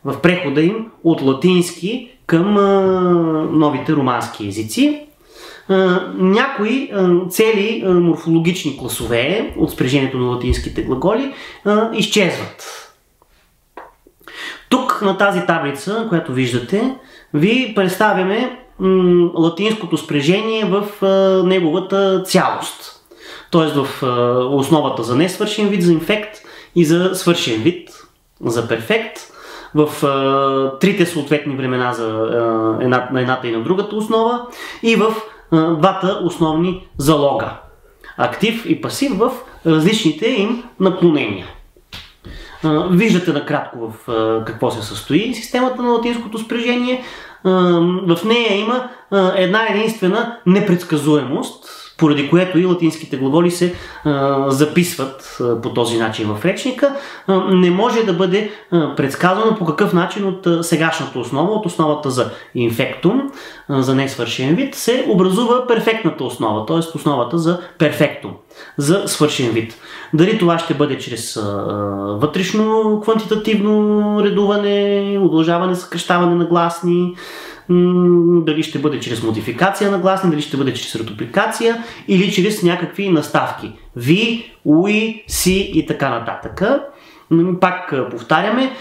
в прехода им от латински към новите романски езици. Някои цели морфологични класове от спряжението на латинските глаголи изчезват. Тук на тази таблица, която виждате, ви представяме латинското спряжение в неговата цялост. Т.е. в основата за несвършен вид, за инфект, и за свършен вид, за перфект, в трите съответни времена на едната и на другата основа, и в двата основни залога – актив и пасив, в различните им наклонения. Виждате накратко в какво се състои системата на латинското спряжение. В нея има една единствена непредсказуемост, поради което и латинските глаголи се записват по този начин в речника. Не може да бъде предсказано по какъв начин от сегашната основа, от основата за инфектум, за несвършен вид, се образува перфектната основа, т.е. основата за перфектум, за свършен вид. Дали това ще бъде чрез вътрешно квантитативно редуване, удължаване, съкращаване на гласни, дали ще бъде чрез модификация на гласни, дали ще бъде чрез ретупликация или чрез някакви наставки. Ви, уи, си и така нататък. Пак повтаряме,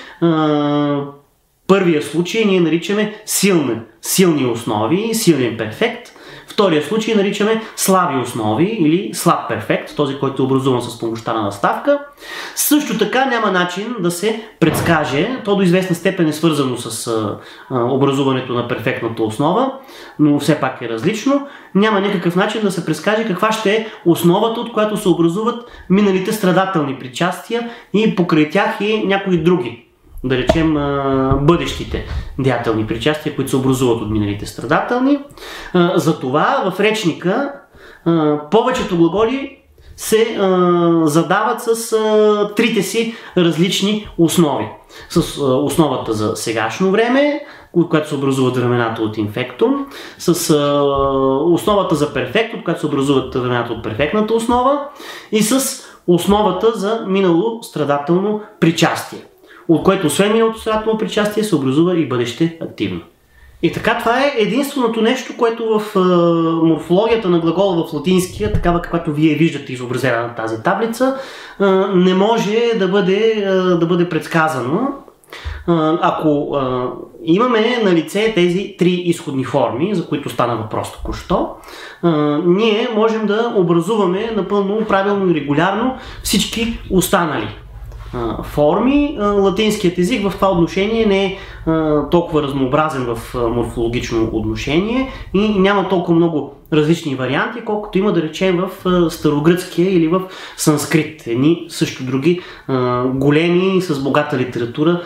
първия случай ние наричаме силни основи, силен перфект. Втория случай наричаме слаби основи или слаб перфект, този, който е образуван с помощта на наставка. Също така няма начин да се предскаже, то до известна степен е свързано с образуването на перфектната основа, но все пак е различно. Няма никакъв начин да се предскаже каква ще е основата, от която се образуват миналите страдателни причастия и покрай тях и някои други, да речем бъдещите деятелни причастия, които се образуват от миналите страдателни. Затова в речника повечето глаголи се задават с трите си различни основи. С основата за сегашно време, от която се образуват времената от инфектум, с основата за перфект, от която се образуват времената от перфектната основа, и с основата за минало страдателно причастие, от което освен миналото страдателно причастие се образува и бъдеще активно. И така, това е единственото нещо, което в морфологията на глагола в латинския, такава каквато вие виждате изобразена на тази таблица, не може да бъде предсказано. Ако имаме на лице тези три изходни форми, за които стана въпрос току-що, ние можем да образуваме напълно правилно и регулярно всички останали форми. Латинският език в това отношение не е толкова разнообразен в морфологично отношение и няма толкова много различни варианти, колкото има, да речем, в старогръцкия или в санскрит. Едни също други големи, с богата литература,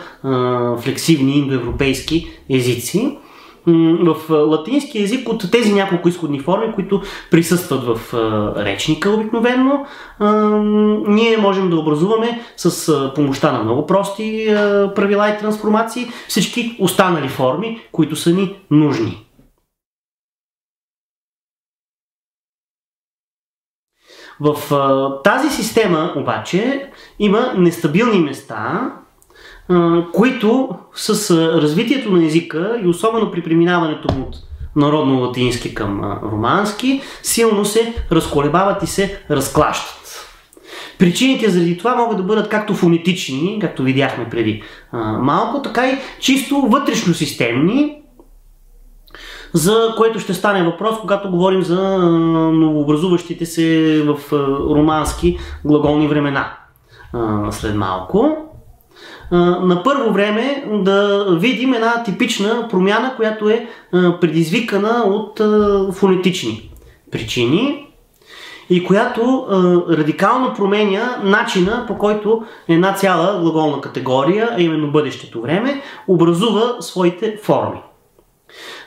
флексивни индоевропейски езици. В латински език от тези няколко изходни форми, които присъстват в речника обикновено, ние можем да образуваме с помощта на много прости правила и трансформации всички останали форми, които са ни нужни. В тази система обаче има нестабилни места, които с развитието на езика и особено при преминаването му от народно-латински към романски, силно се разколебават и се разклащат. Причините заради това могат да бъдат както фонетични, както видяхме преди малко, така и чисто вътрешно-системни, за което ще стане въпрос, когато говорим за новообразуващите се в романски глаголни времена след малко. На първо време да видим една типична промяна, която е предизвикана от фонетични причини и която радикално променя начина, по който една цяла глаголна категория, а именно бъдещето време, образува своите форми.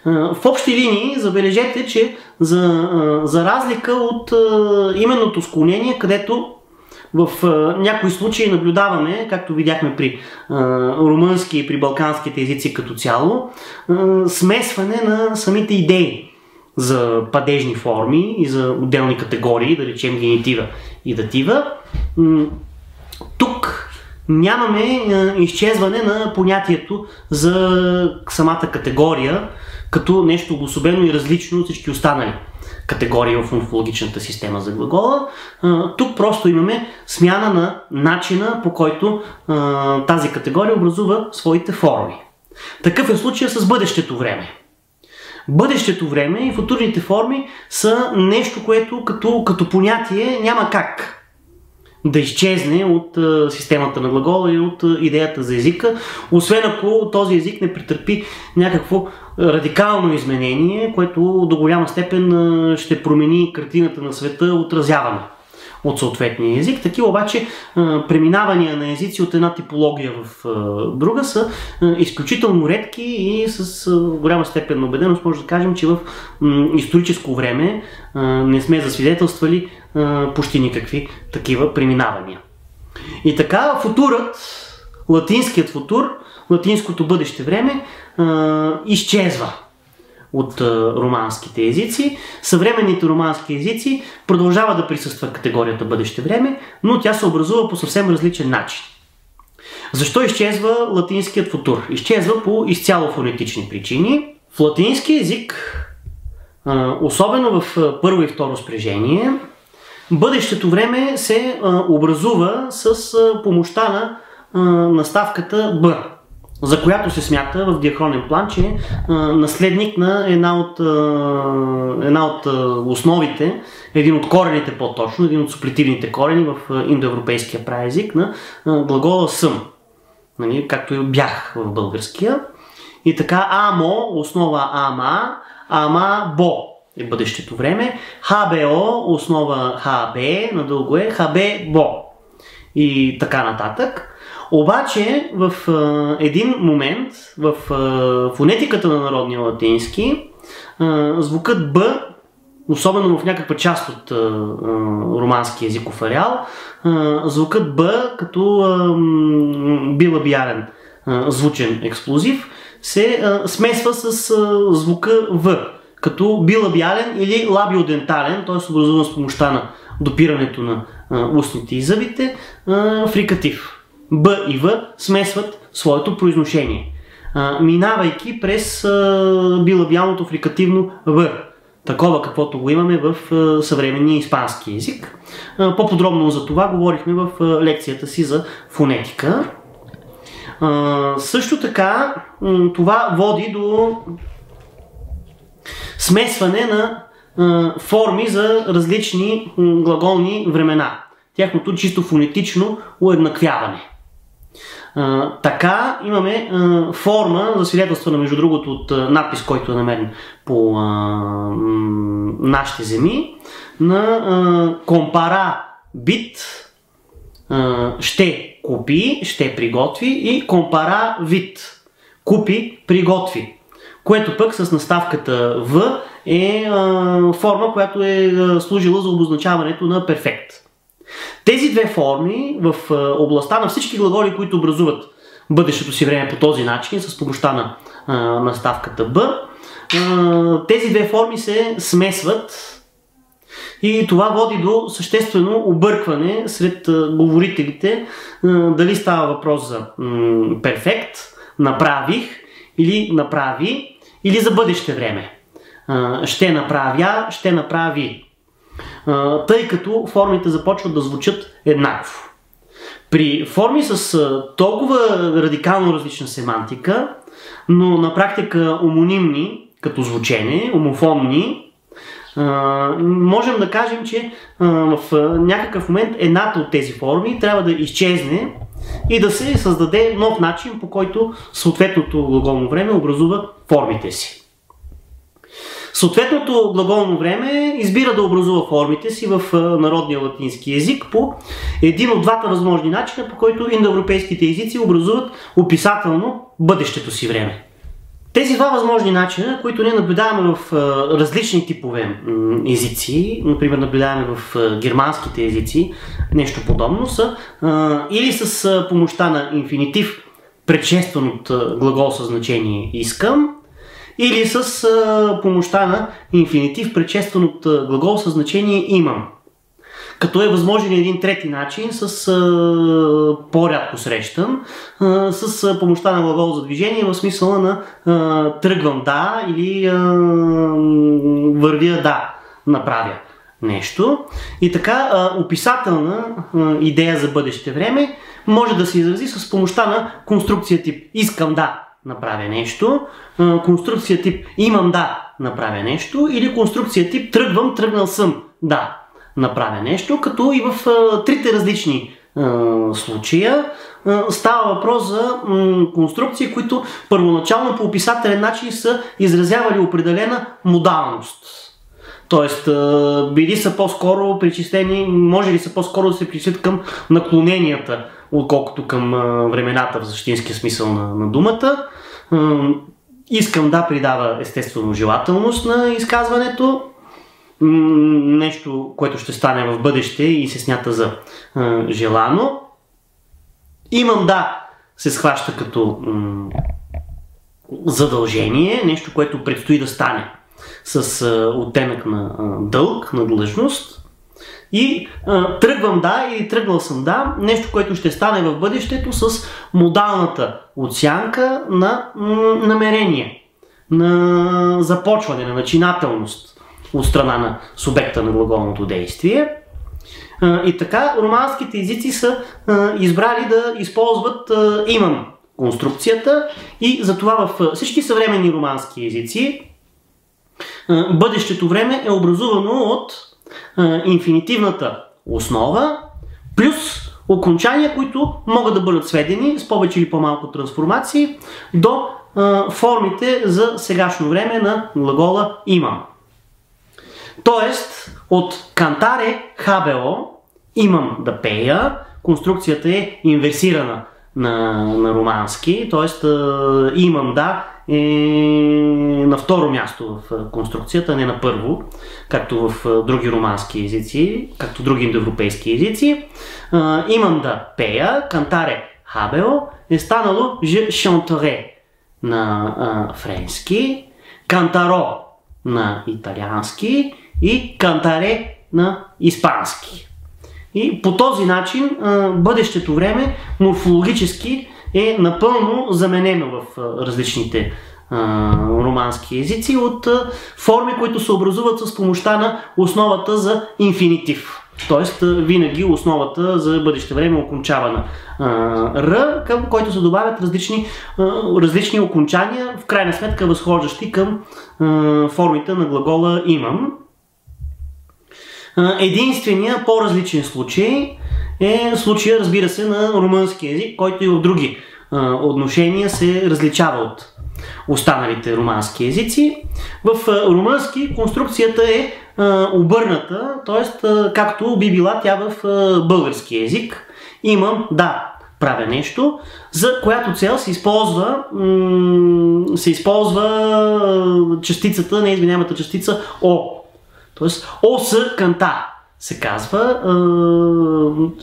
В общи линии забележете, че за разлика от именното склонение, където в някои случаи наблюдаваме, както видяхме при румънски и при балканските езици като цяло, смесване на самите идеи за падежни форми и за отделни категории, да речем генитива и датива. Тук нямаме изчезване на понятието за самата категория като нещо обособено и различно от всички останали категории в морфологичната система за глагола. Тук просто имаме смяна на начина, по който тази категория образува своите форми. Такъв е случая с бъдещето време. Бъдещето време и футурните форми са нещо, което като понятие няма как да изчезне от системата на глагола и от идеята за езика, освен ако този език не претърпи някакво радикално изменение, което до голяма степен ще промени картината на света, отразявана от съответния език. Такива обаче преминавания на езици от една типология в друга са изключително редки и с голяма степен на убеденост може да кажем, че в историческо време не сме засвидетелствали почти никакви такива преминавания. И така футурът, латинският футур, латинското бъдеще време изчезва от романските езици. Съвременните романски езици продължава да присъства категорията бъдеще време, но тя се образува по съвсем различен начин. Защо изчезва латинският футур? Изчезва по изцяло фонетични причини. В латински език, особено в първо и второ спрежение, бъдещето време се образува с помощта на наставката Б, за която се смята в диахронен план, че е наследник на една от основите, един от корените по-точно, един от суплетивните корени в индоевропейския праезик на глагола съм, нали, както и бях в българския. И така амо, основа ама, ама бо е бъдещето време, ХБО, основа ХБ, надълго е ХБ бо и така нататък. Обаче в един момент в фонетиката на народния латински звукът Б, особено в някаква част от романски езиков ареал, звукът Б като билабиален звучен експлозив се смесва с звука В, като билабиален или лабиодентален, т.е. образуван с помощта на допирането на устните и зъбите, фрикатив. Б и В смесват своето произношение. минавайки през билабиалното фрикативно В, такова каквото го имаме в съвременния испански език. По-подробно за това говорихме в лекцията си за фонетика. Също така това води до смесване на форми за различни глаголни времена. Тяхното чисто фонетично уеднаквяване. Така имаме форма, засвидетелствана между другото от надпис, който е намерен по нашите земи, на компара бит, ще купи, ще приготви, и компара вид, купи, приготви, което пък с наставката В е форма, която е служила за обозначаването на перфект. Тези две форми в областта на всички глаголи, които образуват бъдещето си време по този начин, с помощта на наставката Б, тези две форми се смесват и това води до съществено объркване сред говорителите, дали става въпрос за перфект, направих или направи, или за бъдеще време. Ще направя, ще направи. Тъй като формите започват да звучат еднакво. При форми с толкова радикално различна семантика, но на практика омонимни като звучене, омофонни, можем да кажем, че в някакъв момент едната от тези форми трябва да изчезне и да се създаде нов начин, по който съответното глаголно време образува формите си. Съответното глаголно време избира да образува формите си в народния латински език по един от двата възможни начина, по който индоевропейските езици образуват описателно бъдещето си време. Тези два възможни начина, които ние наблюдаваме в различни типове езици, например наблюдаваме в германските езици, нещо подобно, са или с помощта на инфинитив, предшестван от глагол със значение искам, или с помощта на инфинитив, предшестван от глагол със значение имам. Като е възможен един трети начин, с по-рядко срещан, с помощта на глагол за движение, в смисъла на тръгвам да или вървя да направя нещо. И така описателна идея за бъдеще време може да се изрази с помощта на конструкция тип искам да направя нещо, конструкция тип имам да направя нещо, или конструкция тип тръгвам, тръгнал съм да направя нещо, като и в трите различни случая става въпрос за конструкции, които първоначално по описателен начин са изразявали определена модалност. Тоест, били са по-скоро причислени, може ли са по-скоро да се причислят към наклоненията, отколкото към времената в същинския смисъл на думата. Искам да придава естествено желателност на изказването, нещо, което ще стане в бъдеще и се смята за желано. Имам да се схваща като задължение, нещо, което предстои да стане с оттенък на дълг, на длъжност. И тръгвам да или тръгнал съм да, нещо, което ще стане в бъдещето с модалната оцянка на намерение, на започване, на начинателност от страна на субекта на глаголното действие. И така романските езици са избрали да използват имам конструкцията, и затова във всички съвременни романски езици бъдещето време е образувано от инфинитивната основа плюс окончания, които могат да бъдат сведени с повече или по-малко трансформации до формите за сегашно време на глагола имам. Тоест от кантаре хабео, имам да пея, конструкцията е инверсирана на романски, т.е. имам да е на второ място в конструкцията, не на първо, както в други романски езици, както други индоевропейски езици. Имам да пея, кантаре хабео е станало je chanterai на френски, кантаро на италиански и кантаре на испански. И по този начин бъдещето време морфологически е напълно заменено в различните романски езици от форми, които се образуват с помощта на основата за инфинитив. Тоест винаги основата за бъдеще време окончава на Р, към който се добавят различни окончания, в крайна сметка възхождащи към формите на глагола имам. Единственият по-различен случай е случая, разбира се, на румънски език, който и в други отношения се различава от останалите романски езици. В румънски конструкцията е обърната, т.е. както би била тя в български език. Имам да правя нещо, за която цел се използва частицата, неизменяемата частица О. Тоест ОС канта се казва,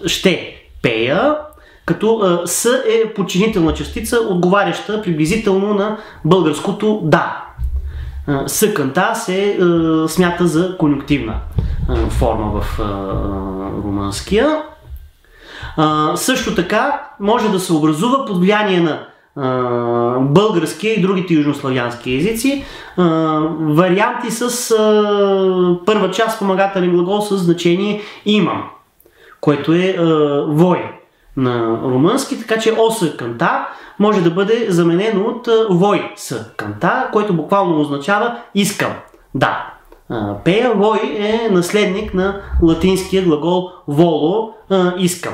ще пея, като С е подчинителна частица, отговаряща приблизително на българското да. С канта се смята за конюнктивна форма в румънския. Също така може да се образува под влияние на българския и другите южнославянски езици варианти с първа част спомагателен глагол с значение имам, което е вой на румънски, така че ОС канта може да бъде заменено от вой с канта, който буквално означава искам. Да. Пея вой е наследник на латинския глагол воло, искам.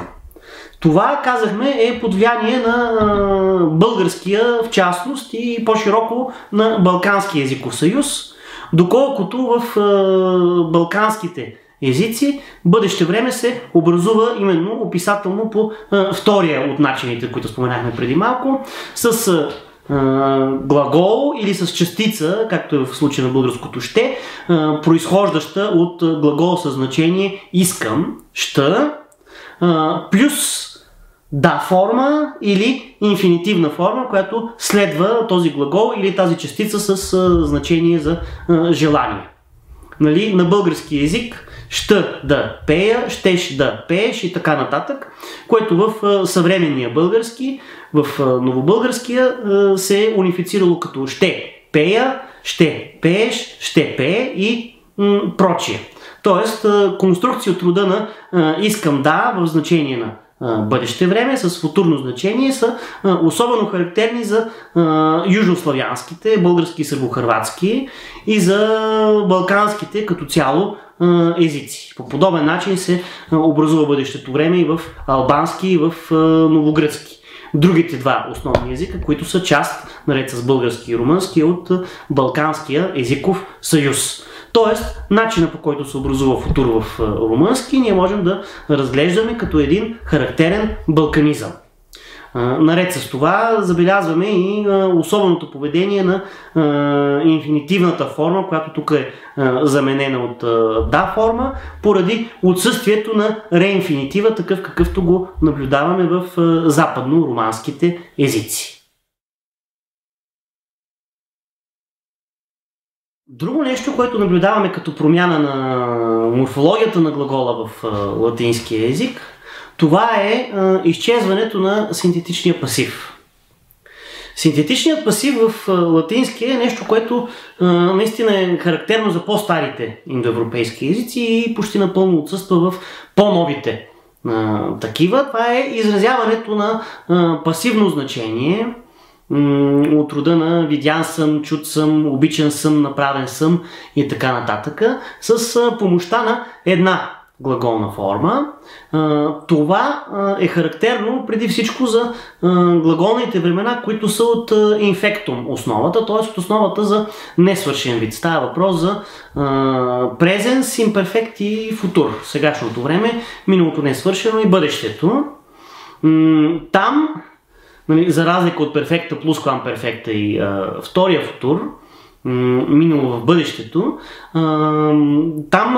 Това, казахме, е под влияние на българския в частност и по-широко на Балканския езиков съюз, доколкото в балканските езици бъдеще време се образува именно описателно по втория от начините, които споменахме преди малко, с глагол или с частица, както е в случая на българското ще, произхождаща от глагол със значение искам, ща, плюс да форма или инфинитивна форма, която следва този глагол или тази частица с значение за желание. Нали? На български език ща да пея, щеш да пееш и така нататък, което в съвременния български, в новобългарския се е унифицирало като ще пея, ще пееш, ще пее и прочие. Тоест конструкции от рода на искам да в значение на бъдеще време с футурно значение са особено характерни за южнославянските, български и сърбо-хърватски и за балканските като цяло езици. По подобен начин се образува бъдещето време и в албански и в новогръцки. Другите два основни езика, които са част, наред с български и румънски, от Балканския езиков съюз. Тоест, начина по който се образува футур в румънски, ние можем да разглеждаме като един характерен балканизъм. Наред с това забелязваме и особеното поведение на инфинитивната форма, която тук е заменена от да форма, поради отсъствието на реинфинитива, такъв какъвто го наблюдаваме в западно-романските езици. Друго нещо, което наблюдаваме като промяна на морфологията на глагола в латинския език, това е изчезването на синтетичния пасив. Синтетичният пасив в латинския е нещо, което наистина е характерно за по-старите индоевропейски езици и почти напълно отсъства в по-новите такива. Това е изразяването на пасивно значение от рода на видян съм, чут съм, обичан съм, направен съм и така нататък, с помощта на една глаголна форма. Това е характерно преди всичко за глаголните времена, които са от инфектум основата, т.е. от основата за несвършен вид. Става въпрос за презенс, имперфект и футур. Сегашното време, миналото несвършено и бъдещето. Там, за разлика от перфекта, плусквамперфекта и втория футур, минало в бъдещето, там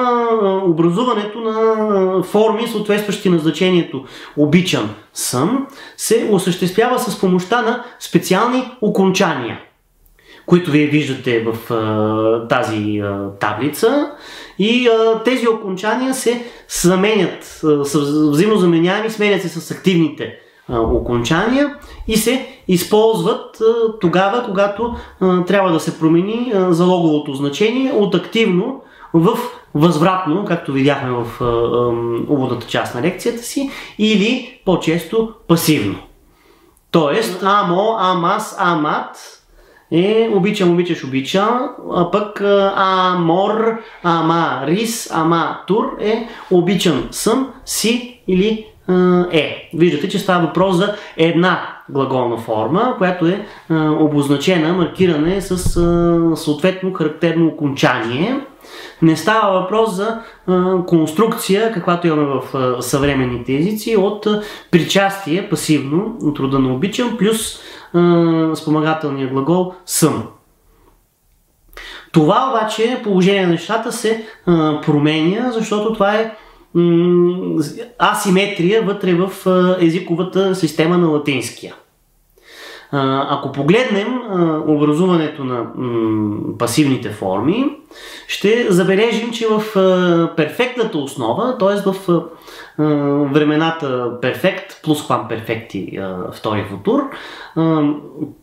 образуването на форми, съответстващи на значението обичан съм, се осъществява с помощта на специални окончания, които вие виждате в тази таблица. И тези окончания се заменят, са взаимозаменяеми, сменят се с активните окончания и се използват тогава, когато трябва да се промени залоговото значение от активно в възвратно, както видяхме в уводната част на лекцията си, или по-често пасивно. Тоест, амо, амас, амат е обичам, обичаш, обичам, а пък амор, амарис, аматур е обичан съм, си или е. Виждате, че става въпрос за една глаголна форма, която е обозначена, маркиране с съответно характерно окончание. Не става въпрос за конструкция, каквато имаме в съвременните езици, от причастие, пасивно, от рода на обичам, плюс спомагателния глагол съм. Това обаче положение на нещата се променя, защото това е асиметрия вътре в езиковата система на латинския. Ако погледнем образуването на пасивните форми, ще забележим, че в перфектната основа, т.е. в времената перфект, плусквамперфекти, втори футур,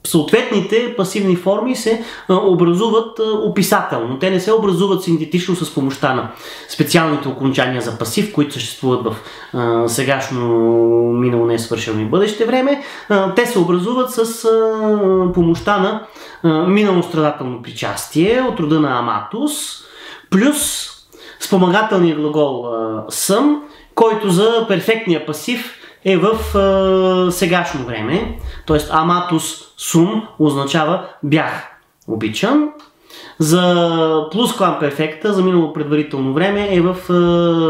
съответните пасивни форми се образуват описателно. Те не се образуват синтетично с помощта на специалните окончания за пасив, които съществуват в сегашно, минало, несвършено и бъдеще време. Те се образуват с помощта на минало страдателно причастие от рода на аматус, плюс спомагателния глагол съм, който за перфектния пасив е в сегашно време, т.е. аматус сум означава бях обичан. За плусквамперфекта, за минало предварително време, е в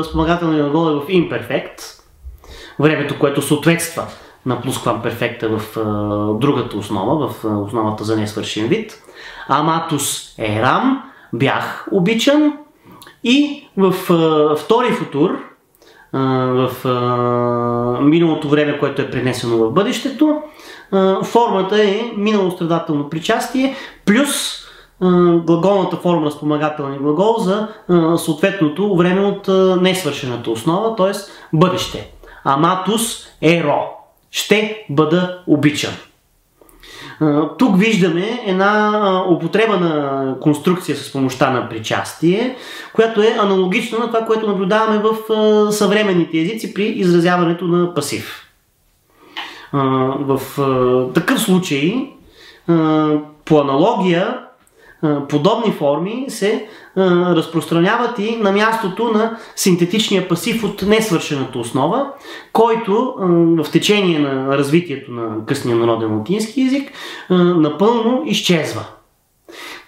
спомагателния глагол е в имперфект, времето, което съответства на плусквамперфекта в другата основа, в основата за несвършен вид. Аматус ерам, бях обичан, и в втори футур, в миналото време, което е пренесено в бъдещето, формата е минало страдателно причастие плюс глаголната форма на спомагателния глагол за съответното време от несвършената основа, т.е. бъдеще. Аматус еро. Ще бъда обичан. Тук виждаме една употреба на конструкция с помощта на причастие, която е аналогична на това, което наблюдаваме в съвременните езици при изразяването на пасив. В такъв случай, по аналогия, подобни форми се разпространяват и на мястото на синтетичния пасив от несвършената основа, който в течение на развитието на късния народен латински език напълно изчезва.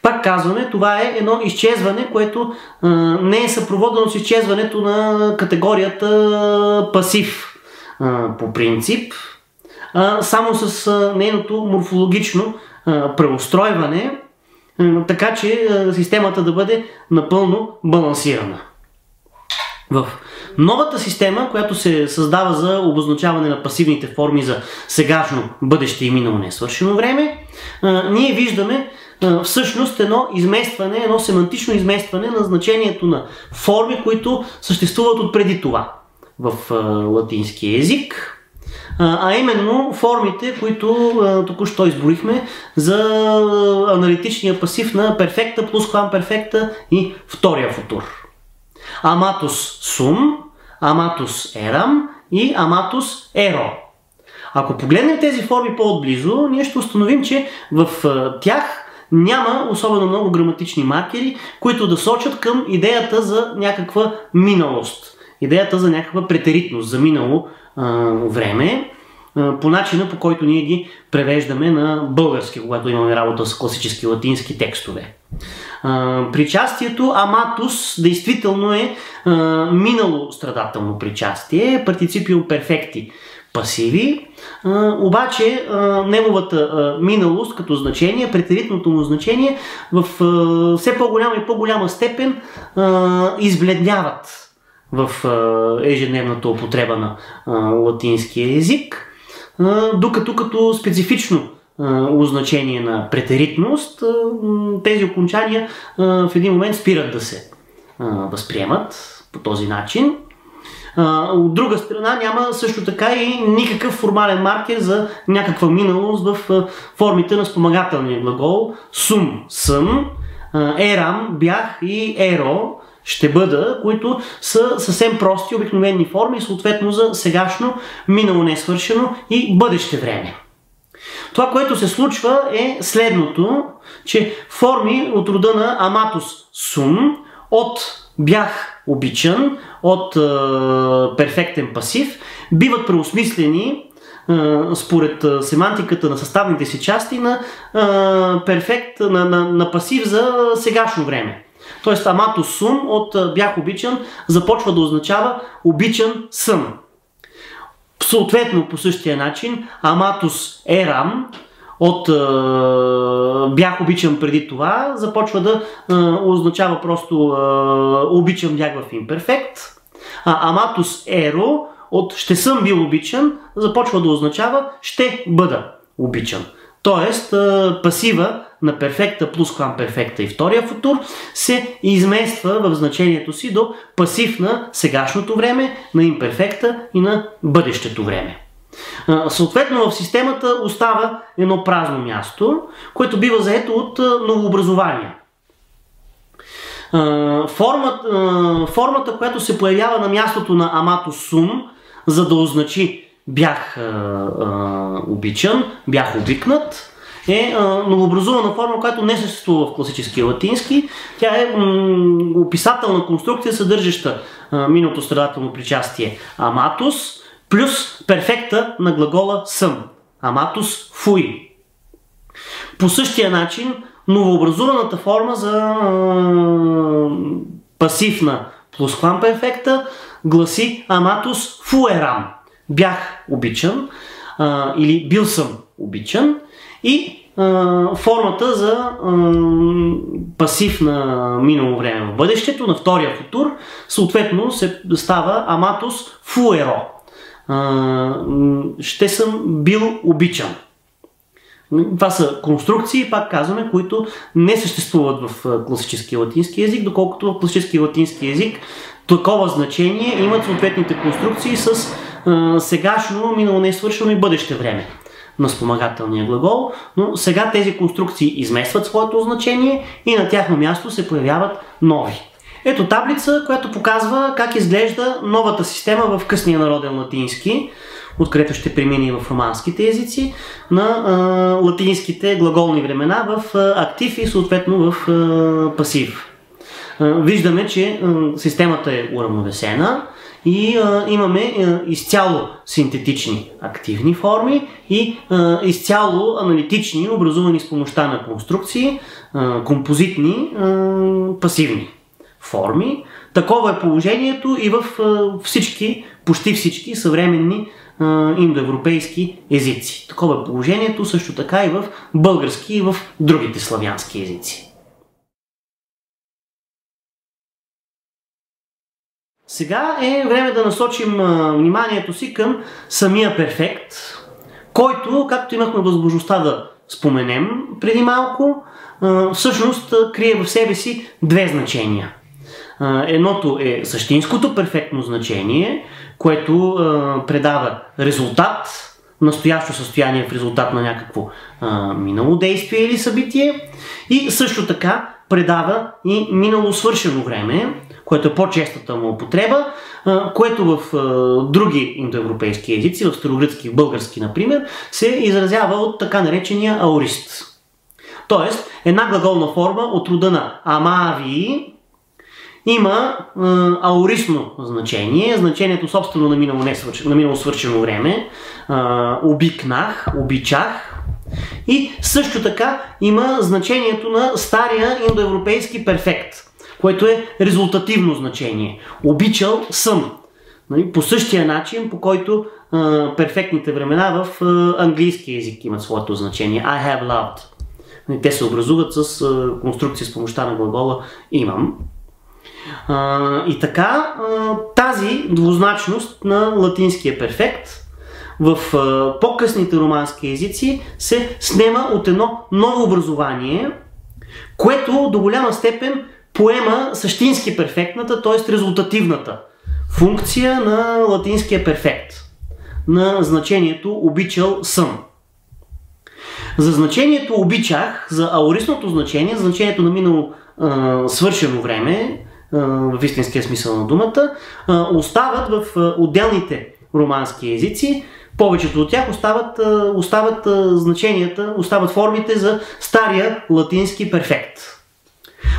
Пак казваме, това е едно изчезване, което не е съпроводено с изчезването на категорията пасив по принцип, само с нейното морфологично преустройване, така че системата да бъде напълно балансирана. В новата система, която се създава за обозначаване на пасивните форми за сегашно, бъдеще и минало несвършено време, ние виждаме всъщност едно изместване, едно семантично изместване на значението на форми, които съществуват отпреди това в латински език. А именно формите, които току-що изброихме за аналитичния пасив на перфекта, плусквамперфекта и втория футур. Аматус сум, аматус ерам и аматус еро. Ако погледнем тези форми по-отблизо, ние ще установим, че в тях няма особено много граматични маркери, които да сочат към идеята за някаква миналост, идеята за някаква претеритност, за минало време, по начина, по който ние ги превеждаме на български, когато имаме работа с класически латински текстове. Причастието аматус действително е минало страдателно причастие, партиципиум перфекти пасиви, обаче неговата миналост като значение, претеритното му значение в все по-голяма и по-голяма степен избледняват в ежедневната употреба на латинския език, докато като специфично означение на претеритност тези окончания в един момент спират да се възприемат по този начин. От друга страна няма също така и никакъв формален маркер за някаква миналост в формите на спомагателния глагол сум – съм, ерам – бях и еро – ще бъда, които са съвсем прости обикновени форми, съответно за сегашно, минало несвършено и бъдеще време. Това, което се случва е следното, че форми от рода на аматус сум, от бях обичан, от перфектен пасив, биват преосмислени според семантиката на съставните си части на на пасив за сегашно време. Тоест аматус сум от бях обичан започва да означава обичан съм. Съответно по същия начин аматус ерам от бях обичан преди това започва да означава просто обичан бях в имперфект. Аматус еро от ще съм бил обичан започва да означава ще бъда обичан. Тоест пасива на перфекта плюс квамперфекта и втория футур се измества в значението си до пасив на сегашното време, на имперфекта и на бъдещето време. Съответно в системата остава едно празно място, което бива заето от новообразования. Формата, която се появява на мястото на аматус сум, за да означи бях обичан, бях обикнат, е новообразувана форма, която не съществува в класическия латински. Тя е описателна конструкция, съдържаща миналото страдателно причастие аматус плюс перфекта на глагола съм. Аматус фуи. По същия начин новообразуваната форма за пасивна плюс квамперфекта гласи аматус фуерам. Бях обичан или бил съм обичан и формата за пасив на минало време в бъдещето, на втория футур, съответно се става аматус фуеро. Ще съм бил обичан. Това са конструкции, пак казваме, които не съществуват в класическия латински език, доколкото в класическия латински език такова значение имат съответните конструкции с сегашно, минало несвършено и бъдеще време на спомагателния глагол, но сега тези конструкции изместват своето значение и на тяхно място се появяват нови. Ето таблица, която показва как изглежда новата система в късния народен латински, откъдето ще премине и в романските езици, на латинските глаголни времена в актив и съответно в пасив. Виждаме, че системата е уравновесена и имаме изцяло синтетични активни форми и изцяло аналитични, образувани с помощта на конструкции, композитни пасивни форми. Такова е положението и в почти всички съвременни индоевропейски езици. Такова е положението също така и в български и в другите славянски езици. Сега е време да насочим вниманието си към самия перфект, който, както имахме възможността да споменем преди малко, всъщност крие в себе си две значения. Едното е същинското перфектно значение, което предава резултат, настоящо състояние в резултат на някакво минало действие или събитие, и също така предава и минало свършено време, което е по-честата му употреба, което в други индоевропейски езици, в старогръцки и в български, например, се изразява от така наречения аорист. Тоест, една глаголна форма от рода на амави има аористно значение, значението собствено на минало свършено време, обикнах, обичах, и също така има значението на стария индоевропейски перфект, което е резултативно значение. Обичал съм. По същия начин, по който перфектните времена в английски език имат своето значение. I have loved. Те се образуват с конструкция с помощта на глагола имам. И така, тази двузначност на латинския перфект в по-късните романски езици се снема от едно ново образование, което до голяма степен поема същински перфектната, т.е. резултативната функция на латинския перфект, на значението обичал съм. За значението обичах, за аористното значение, за значението на минало свършено време, в истинския смисъл на думата, остават в отделните романски езици. Повечето от тях остават значенията, остават формите за стария латински перфект.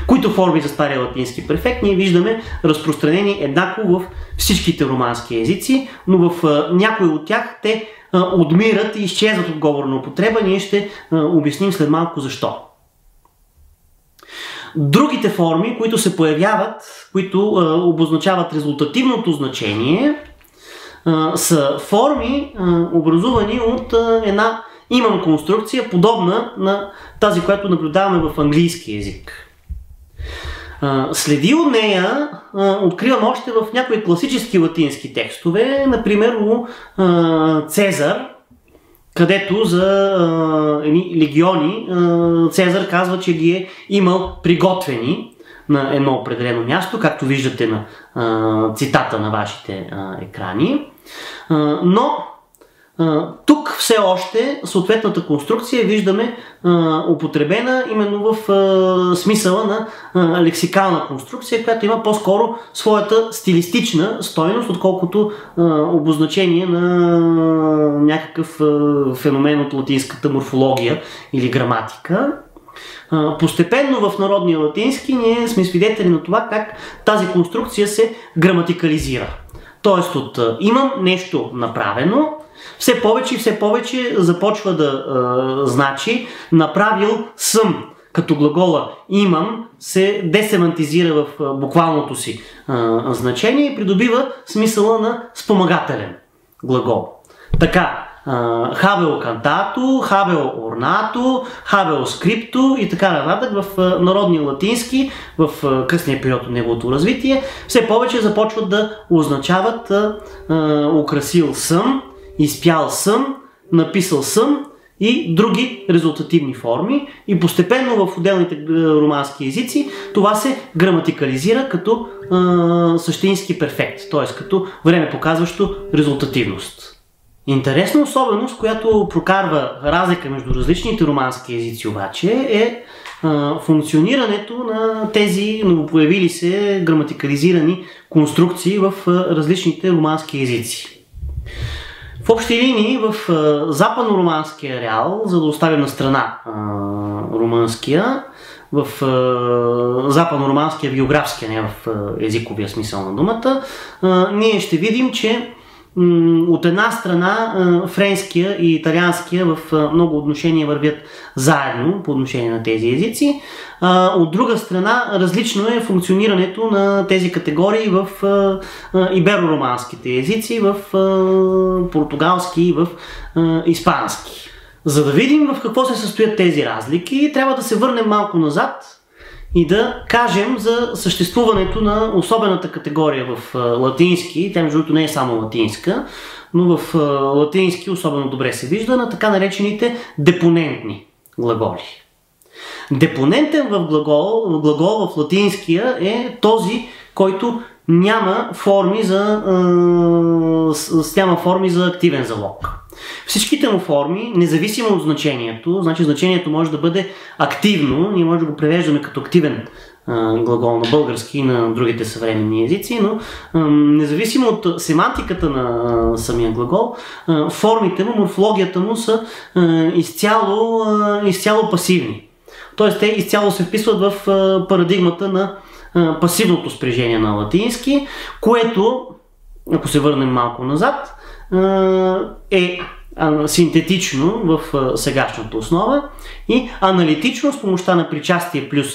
Които форми за стария латински перфект ние виждаме разпространени еднакво в всичките романски езици, но в някои от тях те отмират и изчезват от говорна употреба. Ние ще обясним след малко защо. Другите форми, които се появяват, които обозначават резултативното значение, са форми, образувани от една имам конструкция, подобна на тази, която наблюдаваме в английски език. Следи от нея откривам още в някои класически латински текстове, например у Цезар, където за легиони Цезар казва, че ги е имал приготвени на едно определено място, както виждате на цитата на вашите екрани. Но тук все още съответната конструкция виждаме употребена именно в смисъла на лексикална конструкция, която има по-скоро своята стилистична стойност, отколкото обозначение на някакъв феномен от латинската морфология или граматика. Постепенно в народния латински ние сме свидетели на това как тази конструкция се граматикализира. Тоест от имам нещо направено, все повече и все повече започва да направил съм, като глагола имам се десемантизира в буквалното си значение и придобива смисъла на спомагателен глагол. Така, хабео кантато, хабео орнато, хабео скрипто и така нататък в народния латински, в късния период от неговото развитие, все повече започват да означават украсил съм, изпял съм, написал съм и други резултативни форми, и постепенно в отделните романски езици това се граматикализира като същински перфект, т.е. като време показващо резултативност. Интересна особеност, която прокарва разлика между различните романски езици обаче, е функционирането на тези новопоявили се граматикализирани конструкции в различните романски езици. В общи линии в западно-романския реал, за да оставим на страна румънския, в западно-романския географския, не в езиковия смисъл на думата, ние ще видим, че от една страна френския и италианския в много отношения вървят заедно по отношение на тези езици. От друга страна различно е функционирането на тези категории в иберо-романските езици, в португалски и в испански. За да видим в какво се състоят тези разлики, трябва да се върнем малко назад и да кажем за съществуването на особената категория в латински, тя между другото не е само латинска, но в латински особено добре се вижда, на така наречените депонентни глаголи. Депонентен глагол в латинския е този, който няма форми за активен залог. Всичките му форми, независимо от значението, значи значението може да бъде активно, ние може да го превеждаме като активен глагол на български и на другите съвременни езици, но независимо от семантиката на самия глагол, формите му, морфологията му са изцяло пасивни. Тоест те изцяло се вписват в парадигмата на пасивното спряжение на латински, което, ако се върнем малко назад, е синтетично в сегашната основа и аналитично с помощта на причастие плюс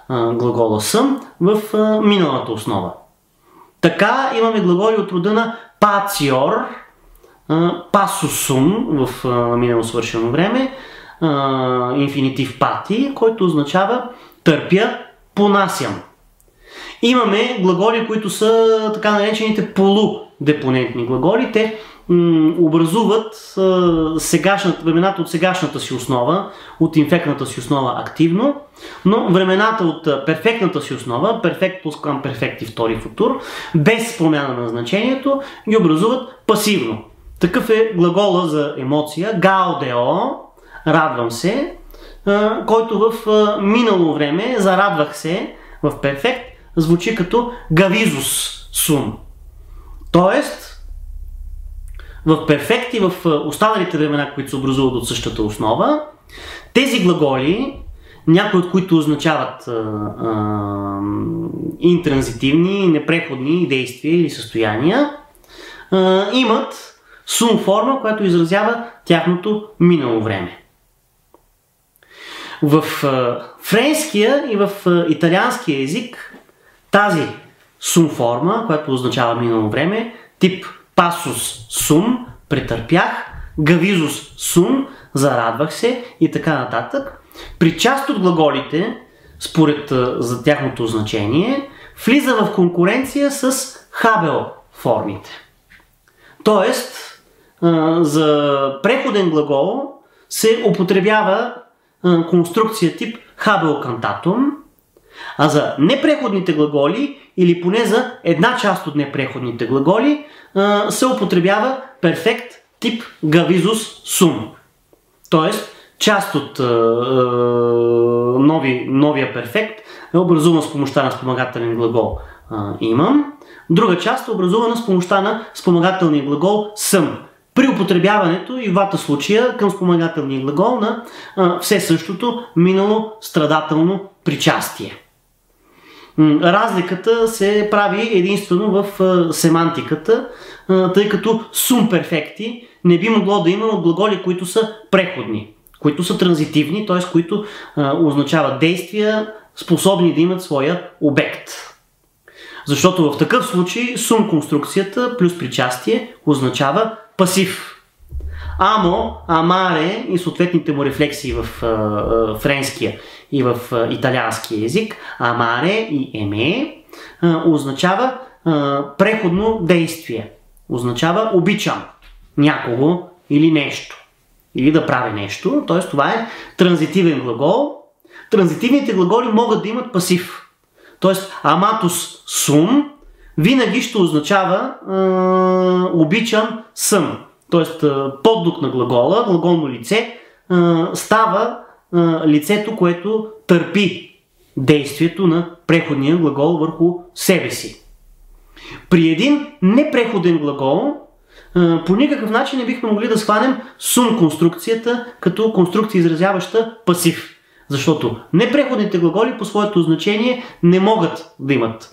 глагола съм в миналата основа. Така имаме глаголи от рода на пациор, пасусум в минало свършено време, инфинитив пати, който означава търпя, понасям. Имаме глаголи, които са така наречените полудепонентни глаголи. Те образуват времената от сегашната си основа, от инфектната си основа активно, но времената от перфектната си основа, перфект плюс перфект и втори футур, без промяна на значението, ги образуват пасивно. Такъв е глагола за емоция, гаудео, радвам се, който в минало време, зарадвах се, в перфект, звучи като гавизус сум. Тоест, в перфект и в останалите времена, които се образуват от същата основа, тези глаголи, някои от които означават интранзитивни, непреходни действия или състояния, имат сум форма, която изразява тяхното минало време. В френския и в италианския език тази сум форма, която означава минало време, тип пасус сум, претърпях, гавизус сум, зарадвах се и така нататък, при част от глаголите, според за тяхното значение, влиза в конкуренция с хабел формите. Тоест, за преходен глагол се употребява конструкция тип хабел кантатум, а за непреходните глаголи, или поне за една част от непреходните глаголи, се употребява перфект тип гавизус сум. Тоест, част от новия перфект е образуван с помощта на спомагателен глагол имам, друга част е образувана с помощта на спомагателния глагол съм. При употребяването и в двата случая към спомагателния глагол на все същото минало страдателно причастие. Разликата се прави единствено в семантиката, тъй като сум перфекти не би могло да има от глаголи, които са преходни, които са транзитивни, т.е. които означават действия, способни да имат своя обект. Защото в такъв случай сум конструкцията плюс причастие означава пасив. Амо, амаре и съответните му рефлексии в френския и в италианския език, амаре и еме, означава преходно действие. Означава обичам някого или нещо. Или да прави нещо. Т.е. това е транзитивен глагол. Транзитивните глаголи могат да имат пасив. Т.е. аматус сум винаги ще означава обичам съм. Тоест, поддух на глагола, глаголно лице, става лицето, което търпи действието на преходния глагол върху себе си. При един непреходен глагол, по никакъв начин не бихме могли да схванем сум конструкцията като конструкция, изразяваща пасив. Защото непреходните глаголи по своето значение не могат да имат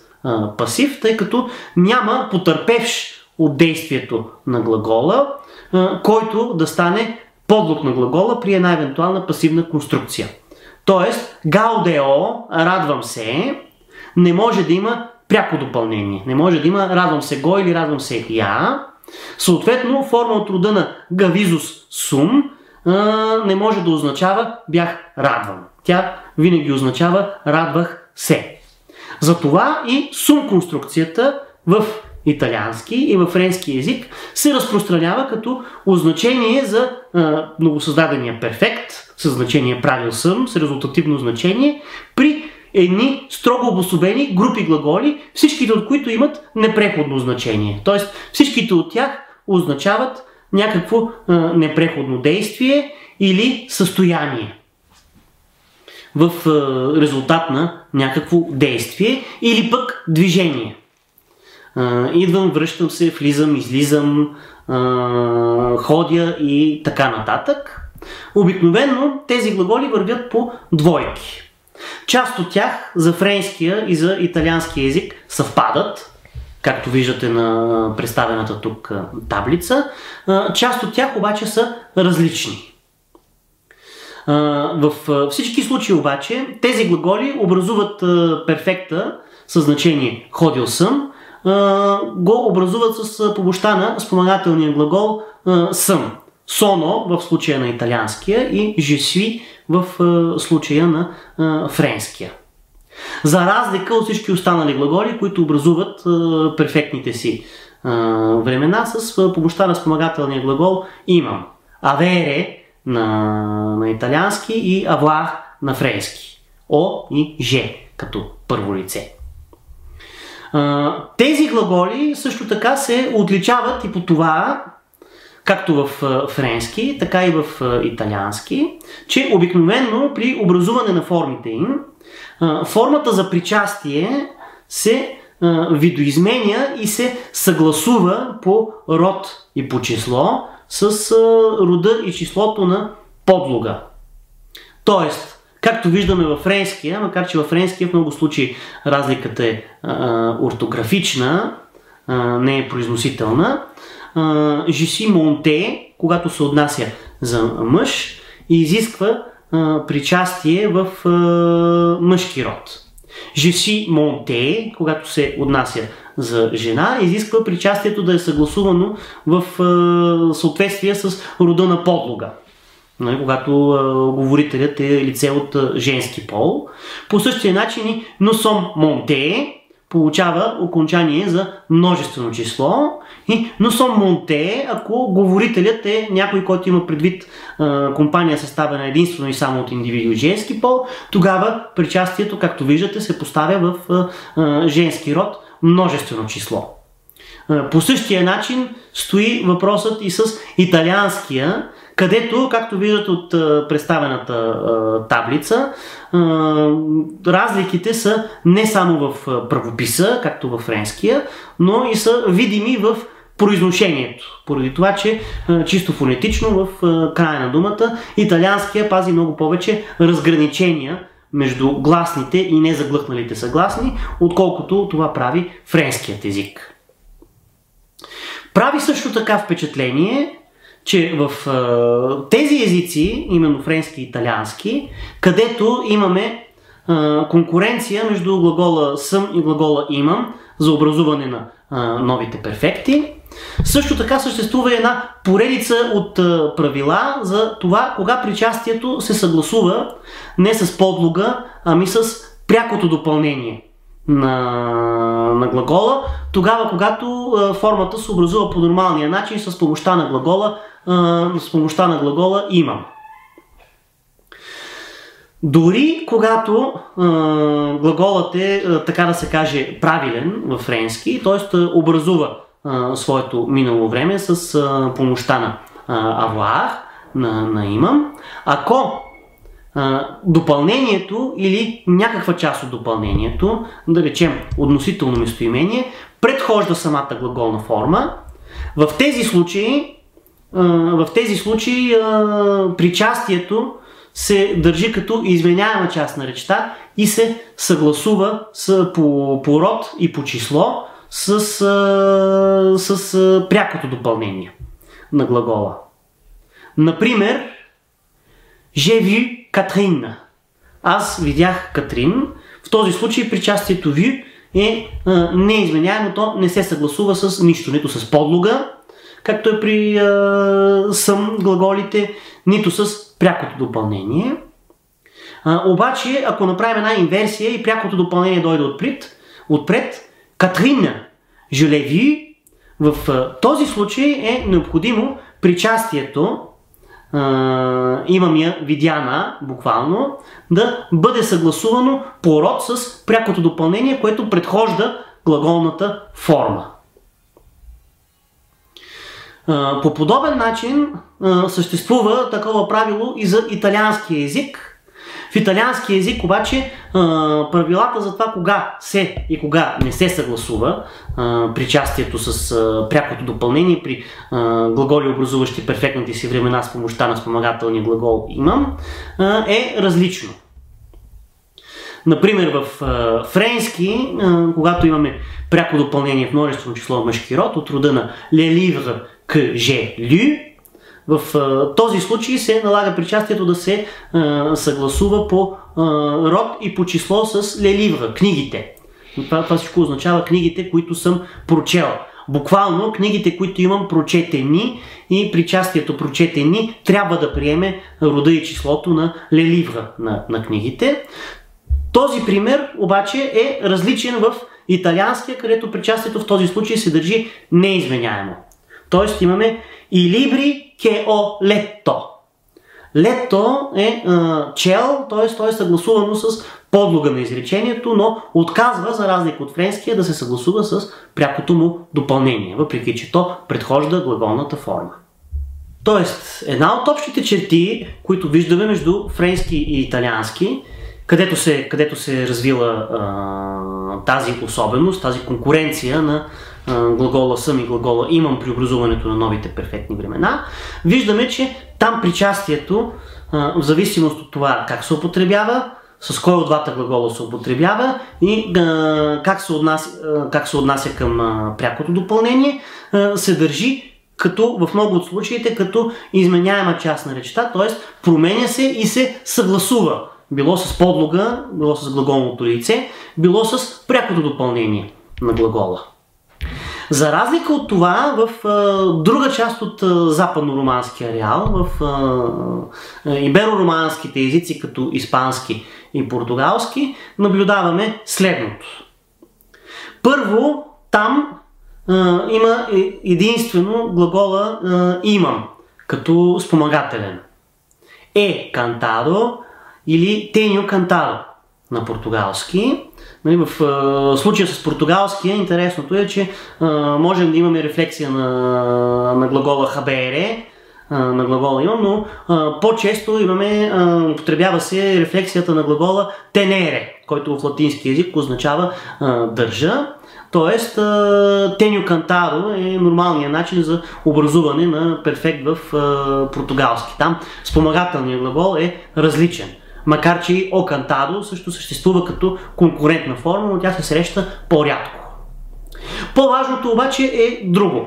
пасив, тъй като няма потърпевш от действието на глагола, който да стане подлог на глагола при една евентуална пасивна конструкция. Тоест, гаудео, радвам се, не може да има пряко допълнение. Не може да има радвам се го или радвам се я. Съответно, форма от рода на гавизус сум не може да означава бях радван. Тя винаги означава радвах се. Затова и сум конструкцията в италиански и във френски език се разпространява като означение за новосъздадения перфект, със значение правил съм, с резултативно значение, при едни строго обособени групи глаголи, всичките от които имат непреходно значение. Тоест всичките от тях означават някакво непреходно действие или състояние в резултат на някакво действие или пък движение. Идвам, връщам се, влизам, излизам, ходя и така нататък. Обикновено тези глаголи вървят по двойки. Част от тях за френския и за италианския език съвпадат, както виждате на представената тук таблица. Част от тях обаче са различни. В всички случаи обаче тези глаголи образуват перфекта със значение ходил съм, го образуват с помощта на спомагателния глагол съм. Соно в случая на италианския и je suis в случая на френския. За разлика от всички останали глаголи, които образуват перфектните си времена с помощта на спомагателния глагол имам. Авере на италиански и avoir на френски. О и же като първо лице. Тези глаголи също така се отличават и по това, както в френски, така и в италиански, че обикновено при образуване на формите им, формата за причастие се видоизменя и се съгласува по род и по число с рода и числото на подлога. Тоест, както виждаме във френския, макар че във френския в много случаи разликата е ортографична, не е произносителна, je suis monté, когато се отнася за мъж, изисква причастие в мъжки род. Je suis monté, когато се отнася за жена, изисква причастието да е съгласувано в съответствие с рода на подлога. Когато говорителят е лице от женски пол. По същия начин и nous sommes montés получава окончание за множествено число и nous sommes montés, ако говорителят е някой, който има предвид компания съставена единствено и само от индивиди женски пол, тогава причастието, както виждате, се поставя в женски род множествено число. По същия начин стои въпросът и с италианския, където, както виждате от представената таблица, разликите са не само в правописа, както във френския, но и са видими в произношението. Поради това, че чисто фонетично в края на думата италианския пази много повече разграничения между гласните и незаглъхналите съгласни, отколкото това прави френският език. Прави също така впечатление, че в тези езици, именно френски и италиански, където имаме конкуренция между глагола съм и глагола имам за образуване на новите перфекти, също така съществува една поредица от правила за това кога причастието се съгласува не с подлога, ами с прякото допълнение на глагола, тогава когато формата се образува по нормалния начин с помощта на глагола имам. Дори когато глаголът е, така да се каже, правилен във френски, т.е. образува своето минало време с помощта на avoir, на имам, ако допълнението или някаква част от допълнението, да речем относително местоимение, предхожда самата глаголна форма, в тези случаи причастието се държи като изменяема част на речта и се съгласува по род и по число с прякото допълнение на глагола. Например, j'ai vu Catherine. Аз видях Катрин. В този случай причастието vu е неизменяемо, то не се съгласува с нищо, нито с подлога, както е при съм глаголите, нито с прякото допълнение. Обаче, ако направим една инверсия и прякото допълнение дойде отпред, Катрин, je l'ai vu, в този случай е необходимо причастието имам я видяна, буквално, да бъде съгласувано по род с прякото допълнение, което предхожда глаголната форма. По подобен начин съществува такова правило и за италианския език. В италианския език обаче правилата за това кога се и кога не се съгласува причастието с прякото допълнение при глаголи, образуващи перфектните си времена с помощта на спомагателния глагол имам, е различно. Например, в френски, когато имаме пряко допълнение в множествено число мъжки род от рода на les livres que j'ai lu, в този случай се налага причастието да се съгласува по род и по число с les livres, книгите. Това всичко означава книгите, които съм прочел. Буквално книгите, които имам прочетени, и причастието прочетени трябва да приеме рода и числото на les livres на книгите. Този пример обаче е различен в италианския, където причастието в този случай се държи неизменяемо. Тоест имаме i libri che ho letto. Лето е чел, т.е. то е съгласувано с подлога на изречението, но отказва, за разлика от френския, да се съгласува с прякото му допълнение, въпреки че то предхожда глаголната форма. Тоест, една от общите черти, които виждаме между френски и италиански, където се е развила тази особеност, тази конкуренция на глагола съм и глагола имам при образуването на новите перфектни времена, виждаме, че там причастието, в зависимост от това как се употребява, с кой от двата глагола се употребява и как се отнася към прякото допълнение, се държи като в много от случаите като изменяема част на речта, т.е. променя се и се съгласува. Било с подлога, било с глаголното лице, било с прякото допълнение на глагола. За разлика от това, в друга част от западно-романския ареал, в иберо-романските езици, като испански и португалски, наблюдаваме следното. Първо, там има единствено глагола имам, като спомагателен. Е кантадо или теньо кантадо на португалски. В случая с португалския интересното е, че можем да имаме рефлексия на глагола хабере, на глагола имам, но по-често употребява се рефлексията на глагола тенере, който в латински език означава държа. Тоест, теньо кантадо е нормалният начин за образуване на перфект в португалски. Там спомагателният глагол е различен. Макар че и о кантадо също съществува като конкурентна форма, но тя се среща по-рядко. По-важното обаче е друго.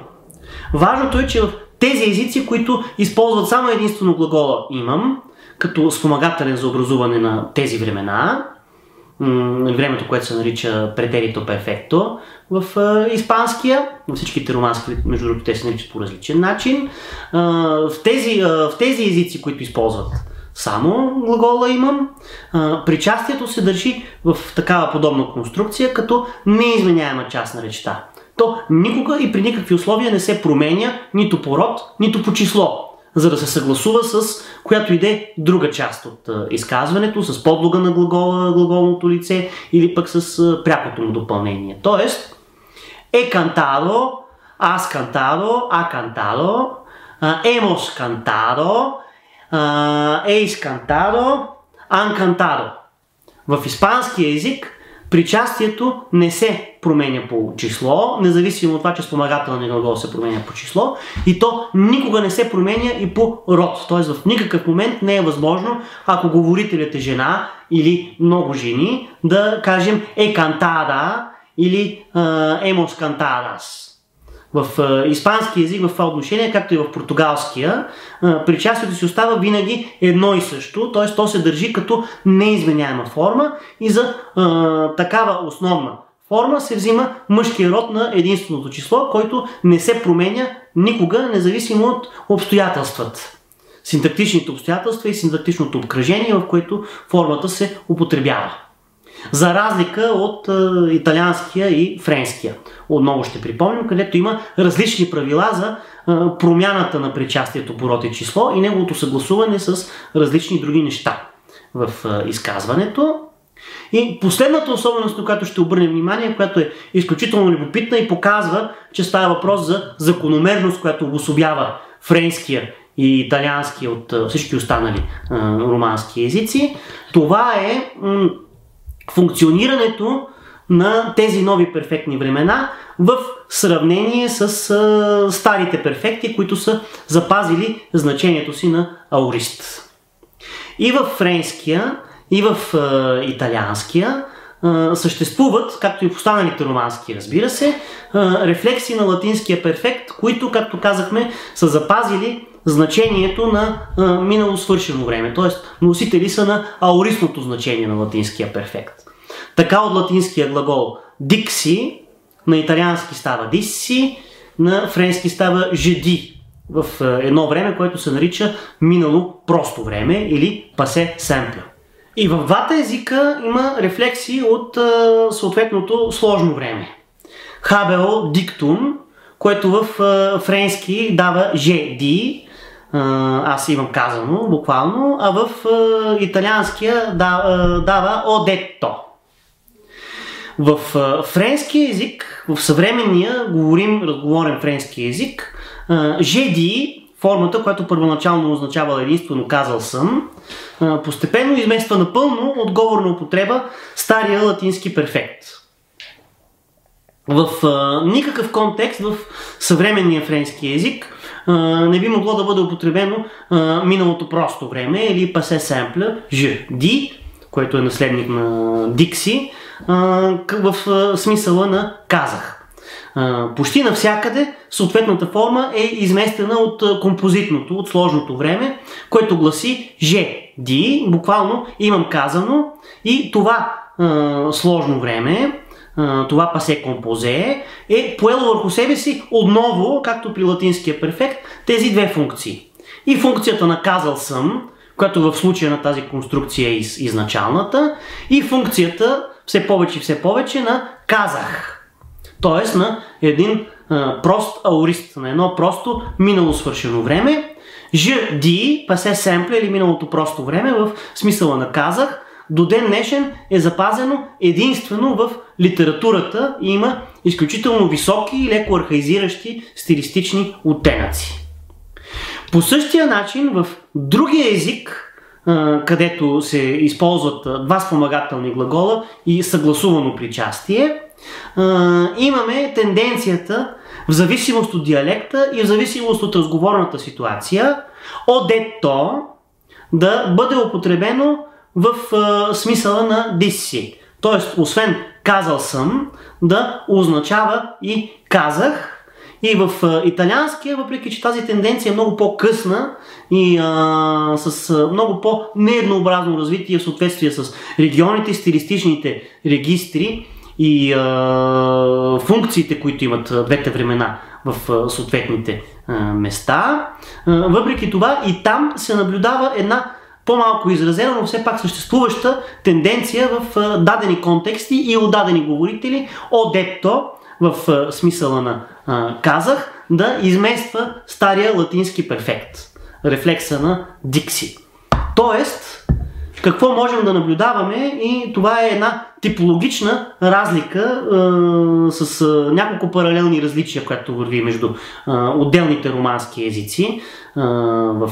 Важното е, че в тези езици, които използват само единствено глагола имам, като спомагателен за образуване на тези времена, времето, което се нарича претерито перфекто в испанския, във всичките романски, между другото, те се наричат по различен начин. В тези езици, които използват само глагола имам, причастието се държи в такава подобна конструкция, като неизменяема част на речта. То никога и при никакви условия не се променя нито по род, нито по число, за да се съгласува с която иде друга част от изказването, с подлога на глагола, глаголното лице или пък с прякото му допълнение. Тоест, е кантадо, аз кантадо, а кантадо, емос кантадо, eis cantado, han cantado. В испански език причастието не се променя по число, независимо от това, че спомагателният глагол се променя по число, и то никога не се променя и по род. Т.е. в никакъв момент не е възможно, ако говорителят е жена или много жени, да кажем е кантада или емос кантадас. В испански език в това отношение, както и в португалския, причастието си остава винаги едно и също, т.е. то се държи като неизменяема форма и за такава основна форма се взима мъжкия род на единственото число, който не се променя никога, независимо от обстоятелствата. Синтактичните обстоятелства и синтактичното обкръжение, в което формата се употребява. За разлика от италианския и френския. Отново ще припомним, където има различни правила за промяната на причастието по род и число и неговото съгласуване с различни други неща в изказването. И последната особеност, на която ще обърнем внимание, която е изключително любопитна и показва, че става въпрос за закономерност, която обособява френския и италианския от всички останали романски езици, това е функционирането на тези нови перфектни времена в сравнение с старите перфекти, които са запазили значението си на аорист. И в френския, и в италианския съществуват, както и в останалите романски, разбира се, рефлекси на латинския перфект, които, както казахме, са запазили значението на минало свършено време, т.е. носители са на аористното значение на латинския перфект. Така от латинския глагол dixi, на италиански става dissi, на френски става jeudi, в едно време, което се нарича минало просто време или passé simple. И в двата езика има рефлексии от съответното сложно време. Habeo dictum, което в френски дава je di, аз имам казано буквално, а в италианския дава ho detto. В френски език, в съвременния разговорен френски език, je di, формата, която първоначално означава единствено казал съм, постепенно измества напълно от говорна употреба стария латински перфект. В никакъв контекст в съвременния френски език не би могло да бъде употребено миналото просто време или passé simple, je dis, което е наследник на Дикси, в смисъла на казах. Почти навсякъде съответната форма е изместена от композитното, от сложното време, което гласи je dis, буквално имам казано, и това сложно време, това пасе композе, е поело върху себе си отново, както при латинския перфект, тези две функции. И функцията на казал съм, която в случая на тази конструкция е изначалната, и функцията все повече на казах. Тоест на един прост аорист, на едно просто минало свършено време. Je dis, passé simple или миналото просто време в смисъла на казах, до ден днешен е запазено единствено в литературата и има изключително високи и леко архаизиращи стилистични оттенъци. По същия начин в другия език, където се използват два спомагателни глагола и съгласувано причастие, имаме тенденцията в зависимост от диалекта и в зависимост от разговорната ситуация ho detto да бъде употребено в смисъла на dissi. Тоест, освен казал съм, да означава и казах. И в италианския, въпреки че тази тенденция е много по-късна и с много по-нееднообразно развитие в съответствие с регионите, стилистичните регистри и функциите, които имат двете времена в съответните места, въпреки това и там се наблюдава една по-малко изразена, но все пак съществуваща тенденция в дадени контексти и от дадени говорители ho detto, в смисъла на казах, да измества стария латински перфект, рефлекса на Дикси. Тоест, какво можем да наблюдаваме, и това е една типологична разлика с няколко паралелни различия, която върви между отделните романски езици в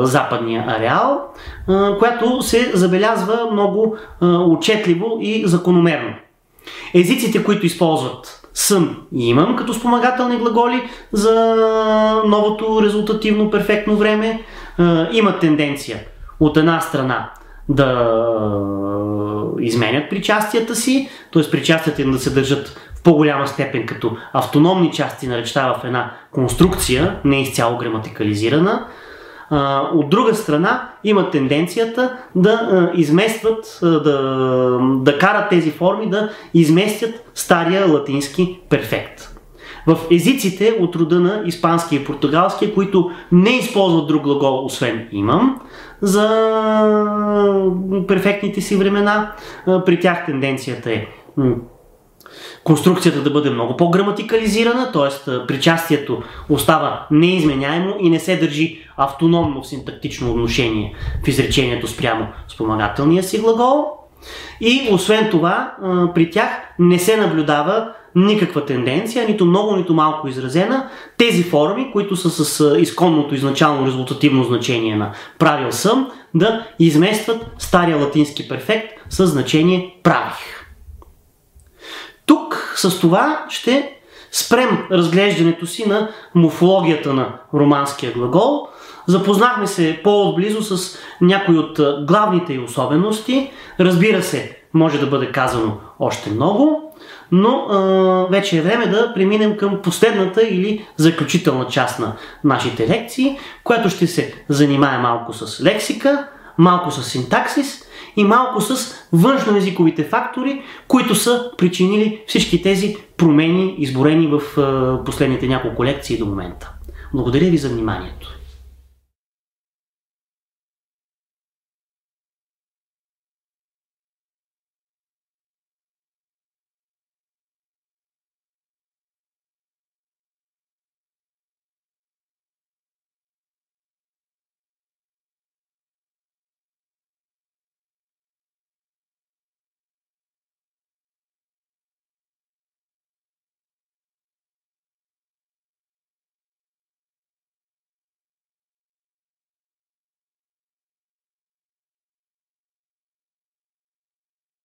западния ареал, която се забелязва много отчетливо и закономерно. Езиците, които използват съм и имам като спомагателни глаголи за новото резултативно перфектно време, имат тенденция от една страна да изменят причастията си, т.е. причастията им да се държат в по-голяма степен като автономни части на речта в една конструкция, не изцяло граматикализирана. От друга страна имат тенденцията да изместват, да карат тези форми да изместят стария латински перфект. В езиците от рода на испански и португалски, които не използват друг глагол, освен имам, за перфектните си времена, при тях тенденцията е конструкцията да бъде много по-граматикализирана, т.е. причастието остава неизменяемо и не се държи автономно в синтактично отношение в изречението спрямо спомагателния си глагол. И освен това, при тях не се наблюдава никаква тенденция, нито много, нито малко изразена, тези форми, които са с изконното изначално резултативно значение на правил съм, да изместват стария латински перфект с значение правих. Тук с това ще спрем разглеждането си на морфологията на романския глагол. Запознахме се по-отблизо с някои от главните й особености. Разбира се, може да бъде казано още много, но вече е време да преминем към последната или заключителна част на нашите лекции, която ще се занимае малко с лексика, малко с синтаксис и малко с външноезиковите фактори, които са причинили всички тези промени, изборени в последните няколко лекции до момента. Благодаря ви за вниманието.